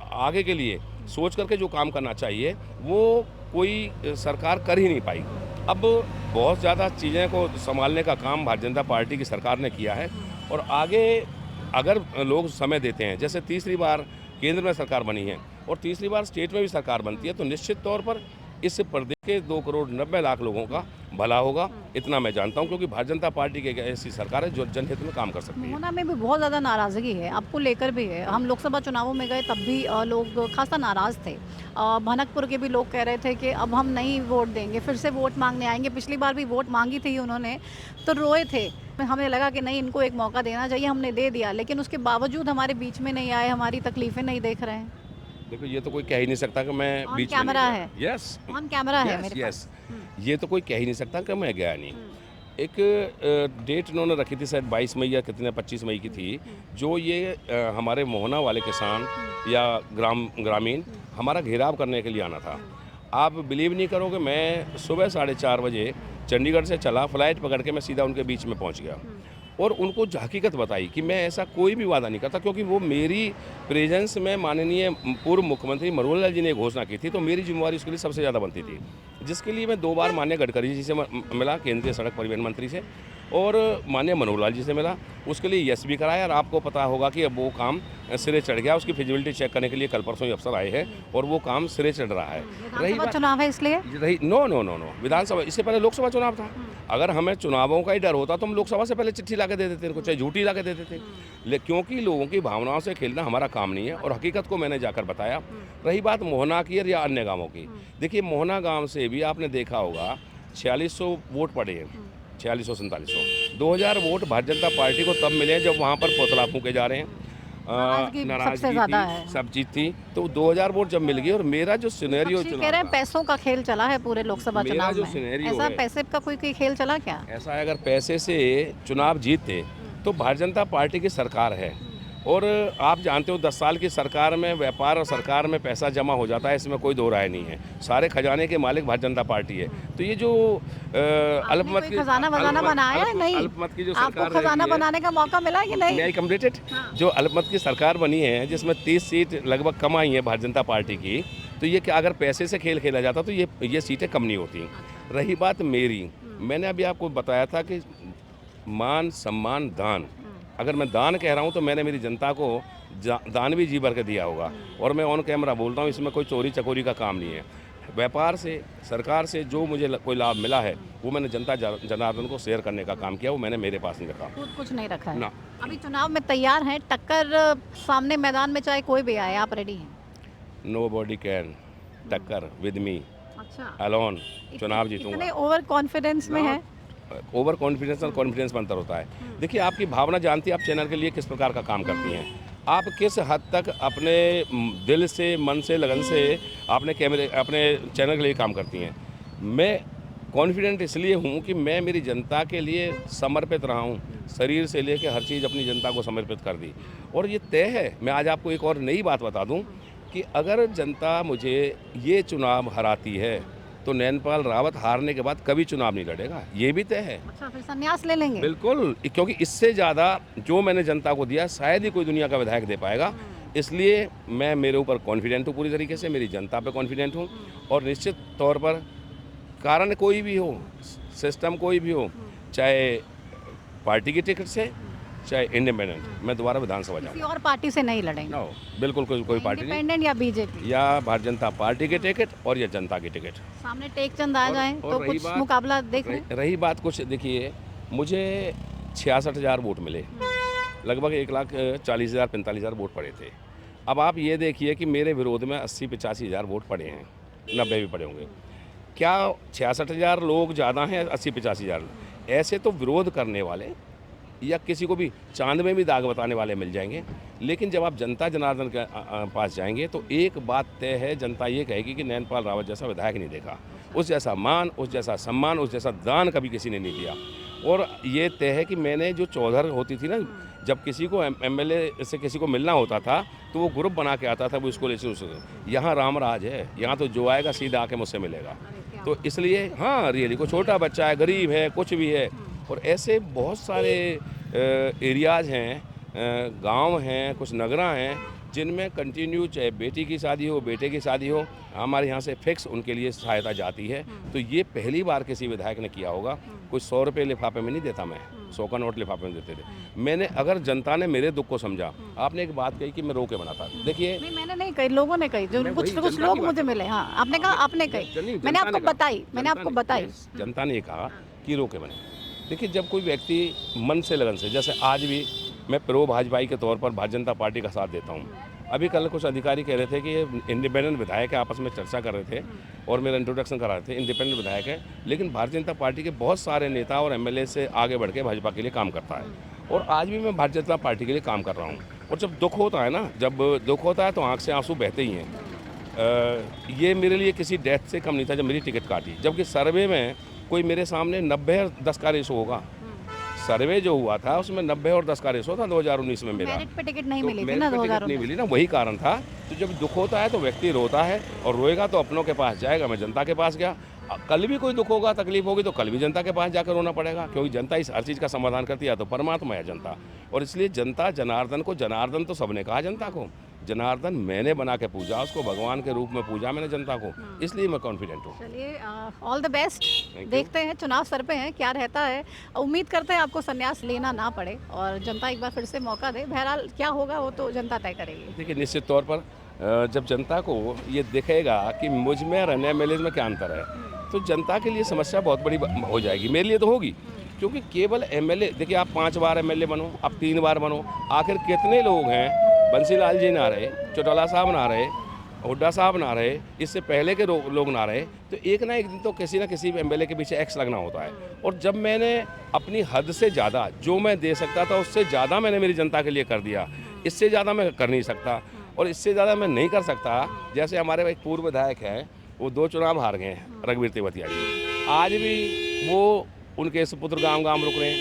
आगे के लिए सोच करके जो काम करना चाहिए वो कोई सरकार कर ही नहीं पाई। अब बहुत ज़्यादा चीज़ें को संभालने का काम भारतीय जनता पार्टी की सरकार ने किया है, और आगे अगर लोग समय देते हैं, जैसे तीसरी बार केंद्र में सरकार बनी है और तीसरी बार स्टेट में भी सरकार बनती है, तो निश्चित तौर पर इस प्रदेश के 2 करोड़ 90 लाख लोगों का भला होगा, इतना मैं जानता हूं, क्योंकि भारतीय जनता पार्टी की ऐसी सरकार है जो जनहित में काम कर सकती है। मोहना में भी बहुत ज़्यादा नाराज़गी है, आपको लेकर भी है। हम लोकसभा चुनावों में गए तब भी लोग खासा नाराज़ थे। भनकपुर के भी लोग कह रहे थे कि अब हम नहीं वोट देंगे, फिर से वोट मांगने आएंगे। पिछली बार भी वोट मांगी थी उन्होंने तो रोए थे। हमें लगा कि नहीं, इनको एक मौका देना चाहिए, हमने दे दिया, लेकिन उसके बावजूद हमारे बीच में नहीं आए, हमारी तकलीफ़ें नहीं देख रहे हैं। देखो ये तो कोई कह ही नहीं सकता कि मैं ऑन बीच कैमरा में है। यस ऑन कैमरा है मेरे यस, ये तो कोई कह ही नहीं सकता कि मैं गया नहीं। एक डेट इन्होंने रखी थी, शायद 22 मई या कितने 25 मई की थी, जो ये हमारे मोहना वाले किसान या ग्रामीण हमारा घेराव करने के लिए आना था। आप बिलीव नहीं करोगे, मैं सुबह 4:30 बजे चंडीगढ़ से चला, फ्लाइट पकड़ के मैं सीधा उनके बीच में पहुंच गया और उनको हकीकत बताई कि मैं ऐसा कोई भी वादा नहीं करता, क्योंकि वो मेरी प्रेजेंस में माननीय पूर्व मुख्यमंत्री मनोहर लाल जी ने घोषणा की थी, तो मेरी जिम्मेवारी उसके लिए सबसे ज़्यादा बनती थी, जिसके लिए मैं 2 बार माननीय गडकरी जी से मिला, केंद्रीय सड़क परिवहन मंत्री से, और माननीय मनोहर लाल जी से मिला। उसके लिए यस भी कराया, और आपको पता होगा कि अब वो काम सिरे चढ़ गया। उसकी फिजिबिलिटी चेक करने के लिए कल परसों ही अफसर आए हैं और वो काम सिरे चढ़ रहा है। विधानसभा चुनाव है इसलिए नो विधानसभा, इससे पहले लोकसभा चुनाव था। अगर हमें चुनावों का ही डर होता तो हम लोकसभा से पहले चिट्ठी ला के दे देते इनको, चाहे झूठी ला के दे देते, लेकिन क्योंकि लोगों की भावनाओं से खेलना हमारा काम नहीं है, और हकीकत को मैंने जाकर बताया। रही बात मोहना की या अन्य गाँवों की, देखिए मोहना गाँव से भी आपने देखा होगा 4600 वोट पड़े हैं, 4600-4700, 2000 वोट भारतीय जनता पार्टी को तब मिले जब वहाँ पर पुतला फूके जा रहे हैं, नाराजगी थी, सब चीज थी, तो 2000 वोट जब मिल गई। और मेरा जो सिनेरियो कह रहे हैं पैसों का खेल चला है पूरे लोकसभा चुनाव में, ऐसा पैसे का कोई खेल चला क्या? ऐसा है, अगर पैसे से चुनाव जीतते तो भारतीय जनता पार्टी की सरकार है, और आप जानते हो 10 साल की सरकार में व्यापार और सरकार में पैसा जमा हो जाता है, इसमें कोई दो राय नहीं है। सारे खजाने के मालिक भारतीय जनता पार्टी है। तो ये जो अल्पमत की खजाना बनाया है, नहीं अल्पमत की जो आपको खजाना बनाने का मौका मिला कि नहीं? मैं कंप्लीटेड जो अल्पमत की सरकार बनी है, जिसमें 30 सीट लगभग कम आई है भारतीय जनता पार्टी की, तो ये क्या अगर पैसे से खेल खेला जाता तो ये सीटें कम नहीं होती। रही बात मेरी, मैंने अभी आपको बताया था कि मान सम्मान दान, अगर मैं दान कह रहा हूँ तो मैंने मेरी जनता को दान भी जी भर के दिया होगा, और मैं ऑन कैमरा बोलता हूँ, इसमें कोई चोरी चकोरी का काम नहीं है। व्यापार से, सरकार से जो मुझे कोई लाभ मिला है वो मैंने जनता जनार्दन को शेयर करने का काम किया, वो मैंने मेरे पास नहीं रखा, कुछ नहीं रखा है ना। अभी चुनाव में तैयार हैं, टक्कर सामने मैदान में चाहे कोई भी आए, आप रेडी हैं? नोबॉडी कैन टक्कर विद मी अच्छा अलोन, चुनाव जीतूंगा। इतने ओवर कॉन्फिडेंस में है? ओवर कॉन्फिडेंस और कॉन्फिडेंस में अंतर होता है। देखिए आपकी भावना जानती है आप चैनल के लिए किस प्रकार का काम करती हैं, आप किस हद तक अपने दिल से, मन से, लगन से अपने चैनल के लिए काम करती हैं। मैं कॉन्फिडेंट इसलिए हूँ कि मैं मेरी जनता के लिए समर्पित रहा हूँ, शरीर से लेकर हर चीज़ अपनी जनता को समर्पित कर दी, और ये तय है। मैं आज आपको एक और नई बात बता दूँ कि अगर जनता मुझे ये चुनाव हराती है तो नैनपाल रावत हारने के बाद कभी चुनाव नहीं लड़ेगा, ये भी तय है। अच्छा, फिर संन्यास ले लेंगे? बिल्कुल, क्योंकि इससे ज़्यादा जो मैंने जनता को दिया शायद ही कोई दुनिया का विधायक दे पाएगा। इसलिए मैं मेरे ऊपर कॉन्फिडेंट हूँ पूरी तरीके से, मेरी जनता पे कॉन्फिडेंट हूँ, और निश्चित तौर पर कारण कोई भी हो, सिस्टम कोई भी हो, चाहे पार्टी की टिकट से चाहे इंडिपेंडेंट, मैं दोबारा विधानसभा जाऊँगा। किसी और पार्टी से नहीं लड़ेंगे? नो, बिल्कुल कोई पार्टी नहीं, इंडिपेंडेंट या बीजेपी या भारतीय जनता पार्टी के टिकट और या जनता की टिकट सामने टेक चंद आ जाए तो कुछ मुकाबला देख रही बात कुछ। देखिए मुझे 66,000 वोट मिले, लगभग 1,40,000 45,000 वोट पड़े थे। अब आप ये देखिए कि मेरे विरोध में 80-85 हज़ार वोट पड़े हैं, 90 भी पड़े होंगे। क्या 66,000 लोग ज़्यादा हैं 80-85 हज़ार? ऐसे तो विरोध करने वाले या किसी को भी चांद में भी दाग बताने वाले मिल जाएंगे, लेकिन जब आप जनता जनार्दन के पास जाएंगे तो एक बात तय है, जनता ये कहेगी कि नैनपाल रावत जैसा विधायक नहीं देखा, उस जैसा मान, उस जैसा सम्मान, उस जैसा दान कभी किसी ने नहीं दिया। और ये तय है कि मैंने जो चौधर होती थी ना, जब किसी को एमएलए से किसी को मिलना होता था तो वो ग्रुप बना के आता था, वो इसको लेकर उसको। यहाँ रामराज है, यहाँ तो जो आएगा सीधा आके मुझसे मिलेगा। तो इसलिए हाँ, रियली कोई छोटा बच्चा है, गरीब है, कुछ भी है, और ऐसे बहुत सारे एरियाज़ हैं, गांव हैं, कुछ नगरा हैं जिनमें कंटिन्यू चाहे बेटी की शादी हो, बेटे की शादी हो, हमारे यहाँ से फिक्स उनके लिए सहायता जाती है। तो ये पहली बार किसी विधायक ने किया होगा। कोई 100 रुपये लिफाफे में नहीं देता मैं, 100 का नोट लिफाफे में देते थे। मैंने, अगर जनता ने मेरे दुख को समझा, आपने एक बात कही कि मैं रो के बनाता, देखिए नहीं, मैंने नहीं कही, लोगों ने कही, जो कुछ लोग मुझे मिले। हाँ, आपने कहा, आपने कही, मैंने आपको बताई। जनता ने कहा कि रो के बने। देखिए, जब कोई व्यक्ति मन से, लगन से, जैसे आज भी मैं प्रो भाजपाई के तौर पर भारतीय जनता पार्टी का साथ देता हूँ। अभी कल कुछ अधिकारी कह रहे थे कि ये इंडिपेंडेंट विधायक है, आपस में चर्चा कर रहे थे और मेरा इंट्रोडक्शन करा रहे थे। इंडिपेंडेंट विधायक है, लेकिन भारतीय जनता पार्टी के बहुत सारे नेता और एमएलए से आगे बढ़ के भाजपा के लिए काम करता है, और आज भी मैं भारतीय जनता पार्टी के लिए काम कर रहा हूँ। और जब दुख होता है ना, जब दुख होता है तो आँख से आंसू बहते ही हैं। ये मेरे लिए किसी डेथ से कम नहीं था जब मेरी टिकट काटी, जबकि सर्वे में कोई मेरे सामने 90 और 10 का रेशो होगा। सर्वे जो हुआ था उसमें 90 और 10 का रेशो था 2019 में मेरा। मेरिट पे टिकट नहीं तो मिली थी मेरिट ना, पे टिकट नहीं मिली ना, वही कारण था। तो जब दुख होता है तो व्यक्ति रोता है, और रोएगा तो अपनों के पास जाएगा। मैं जनता के पास गया, कल भी कोई दुख होगा, तकलीफ होगी तो कल भी जनता के पास जाकर रोना पड़ेगा, क्योंकि जनता इस हर चीज़ का समाधान करती है। तो परमात्मा है जनता, और इसलिए जनता जनार्दन को, जनार्दन तो सबने कहा जनता को, जनार्दन मैंने बना के पूजा, उसको भगवान के रूप में पूजा मैंने जनता को, इसलिए मैं कॉन्फिडेंट हूँ। चलिए, ऑल द बेस्ट। देखते हैं, चुनाव सर पे हैं, क्या रहता है। उम्मीद करते हैं आपको संन्यास लेना ना पड़े और जनता एक बार फिर से मौका दे। बहरहाल क्या होगा वो तो जनता तय करेगी। देखिए, निश्चित तौर पर जब जनता को ये दिखेगा कि मुझ में और अन्य एमएलए में क्या अंतर है, तो जनता के लिए समस्या बहुत बड़ी हो जाएगी। मेरे लिए तो होगी, क्योंकि केवल एमएलए, देखिए आप 5 बार एमएलए बनो, आप 3 बार बनो, आखिर कितने लोग हैं? बंसीलाल जी ना रहे, चौटाला साहब ना रहे, हुड्डा साहब ना रहे, इससे पहले के लोग ना रहे, तो एक ना एक दिन तो किसी ना किसी एमएलए के पीछे एक्स लगना होता है। और जब मैंने अपनी हद से ज़्यादा, जो मैं दे सकता था उससे ज़्यादा मैंने मेरी जनता के लिए कर दिया, इससे ज़्यादा मैं कर नहीं सकता, और इससे ज़्यादा मैं नहीं कर सकता। जैसे हमारे एक पूर्व विधायक हैं, वो 2 चुनाव हार गए हैं, रघुवीर तेवतिया जी, आज भी वो उनके सुपुत्र गांव रुक रहे हैं,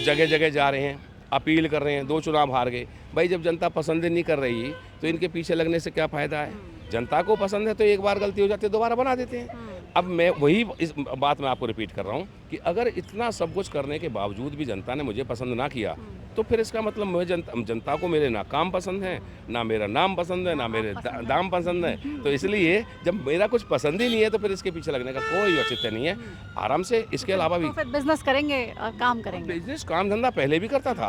जगह जगह जा रहे हैं, अपील कर रहे हैं। 2 चुनाव हार गए। भाई, जब जनता पसंद नहीं कर रही तो इनके पीछे लगने से क्या फ़ायदा है? जनता को पसंद है तो एक बार गलती हो जाती है, दोबारा बना देते हैं। अब मैं वही इस बात मैं आपको रिपीट कर रहा हूँ कि अगर इतना सब कुछ करने के बावजूद भी जनता ने मुझे पसंद ना किया, तो फिर इसका मतलब मुझे जनता को मेरे ना काम पसंद है, ना मेरा नाम पसंद है, ना मेरे दाम पसंद है। तो इसलिए जब मेरा कुछ पसंद ही नहीं है तो फिर इसके पीछे लगने का कोई औचित्य नहीं है। आराम से इसके अलावा भी बिजनेस करेंगे और काम करेंगे। बिजनेस, काम धंधा पहले भी करता था,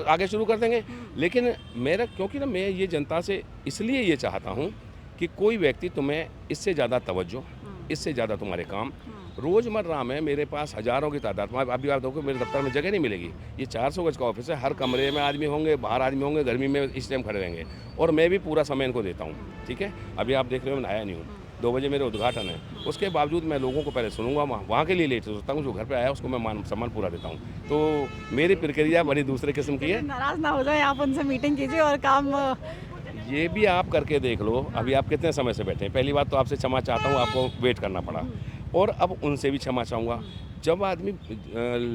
आगे शुरू कर देंगे। लेकिन मेरा, क्योंकि ना मैं ये जनता से इसलिए ये चाहता हूँ कि कोई व्यक्ति तुम्हें इससे ज़्यादा तवज्जो, इससे ज़्यादा तुम्हारे काम, रोज़मर्रा में मेरे पास हज़ारों की तादाद में, अभी आप देखो मेरे दफ्तर में जगह नहीं मिलेगी। ये 400 गज का ऑफिस है, हर कमरे में आदमी होंगे, बाहर आदमी होंगे, गर्मी में इस टाइम खड़े रहेंगे, और मैं भी पूरा समय इनको देता हूँ। ठीक है, अभी आप देख रहे हो मैं आया नहीं हूँ, 2 बजे मेरे उद्घाटन है, उसके बावजूद मैं लोगों को पहले सुनूंगा, वहाँ के लिए लेट सोचता हूँ, जो घर पे आया उसको मैं मान सम्मान पूरा देता हूँ। तो मेरी प्रक्रिया बड़ी दूसरे किस्म की है। नाराज़ ना हो जाए, आप उनसे मीटिंग कीजिए और काम ये भी आप करके देख लो। अभी आप कितने समय से बैठे हैं? पहली बात तो आपसे क्षमा चाहता हूँ, आपको वेट करना पड़ा, और अब उनसे भी क्षमा चाहूँगा। जब आदमी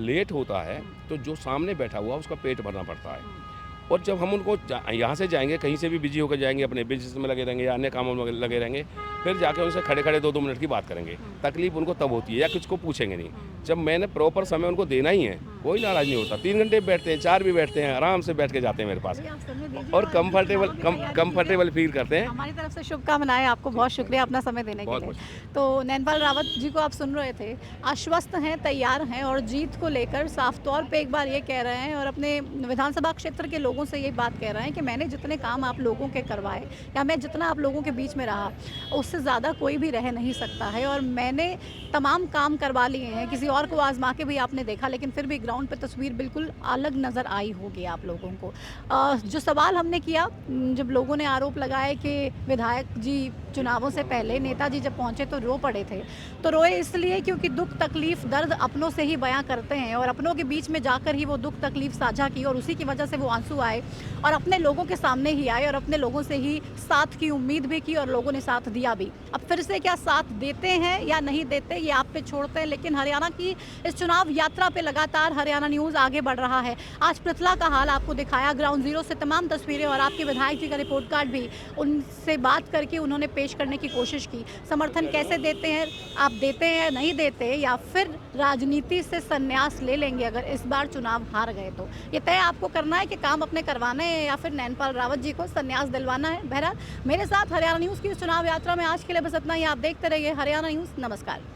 लेट होता है तो जो सामने बैठा हुआ उसका पेट भरना पड़ता है, और जब हम उनको यहाँ से जाएंगे, कहीं से भी बिजी होकर जाएंगे, अपने बिजनेस में लगे रहेंगे या अन्य कामों में लगे रहेंगे, फिर जाके उनसे खड़े खड़े 2-2 मिनट की बात करेंगे, तकलीफ उनको तब होती है, या कुछ को पूछेंगे नहीं। जब मैंने प्रॉपर समय उनको देना ही है, कोई नाराज़ नहीं होता। 3 घंटे बैठते हैं, 4 भी बैठते हैं, आराम से बैठ के जाते हैं मेरे पास, और कंफर्टेबल फील करते हैं। हमारी तरफ से शुभकामनाएं आपको, बहुत शुक्रिया अपना समय देने के लिए। तो नैनपाल रावत जी को आप सुन रहे थे, आश्वस्त हैं, तैयार हैं, और जीत को लेकर साफ तौर पे एक बार ये कह रहे हैं, और अपने विधानसभा क्षेत्र के लोगों से ये बात कह रहे हैं कि मैंने जितने काम आप लोगों के करवाए, या मैं जितना आप लोगों के बीच में रहा, उससे ज़्यादा कोई भी रह नहीं सकता है, और मैंने तमाम काम करवा लिए हैं। किसी और को आजमा के भी आपने देखा, लेकिन फिर भी ग्राउंड ग्राउंड पे तस्वीर बिल्कुल अलग नज़र आई होगी आप लोगों को। जो सवाल हमने किया, जब लोगों ने आरोप लगाए कि विधायक जी चुनावों से पहले नेताजी जब पहुंचे तो रो पड़े थे, तो रोए इसलिए क्योंकि दुख तकलीफ दर्द अपनों से ही बयां करते हैं और अपनों के बीच में जाकर ही वो दुख तकलीफ साझा की और उसी की वजह से वो आंसू आए और अपने लोगों के सामने ही आए और अपने लोगों से ही साथ की उम्मीद भी की और लोगों ने साथ दिया भी। अब फिर से क्या साथ देते हैं या नहीं देते ये आप पे छोड़ते हैं, लेकिन हरियाणा की इस चुनाव यात्रा पे लगातार हरियाणा न्यूज़ आगे बढ़ रहा है। आज पृथला का हाल आपको दिखाया, ग्राउंड जीरो से तमाम तस्वीरें और आपके विधायक जी का रिपोर्ट कार्ड भी उनसे बात करके उन्होंने पेश करने की कोशिश की। समर्थन कैसे देते हैं, आप देते हैं नहीं देते, या फिर राजनीति से संन्यास ले लेंगे अगर इस बार चुनाव हार गए तो? ये तय आपको करना है कि काम अपने करवाने हैं या फिर नैनपाल रावत जी को संन्यास दिलवाना है। बहरहाल मेरे साथ हरियाणा न्यूज़ की इस चुनाव यात्रा में आज के लिए बस इतना ही। आप देखते रहिए हरियाणा न्यूज़। नमस्कार।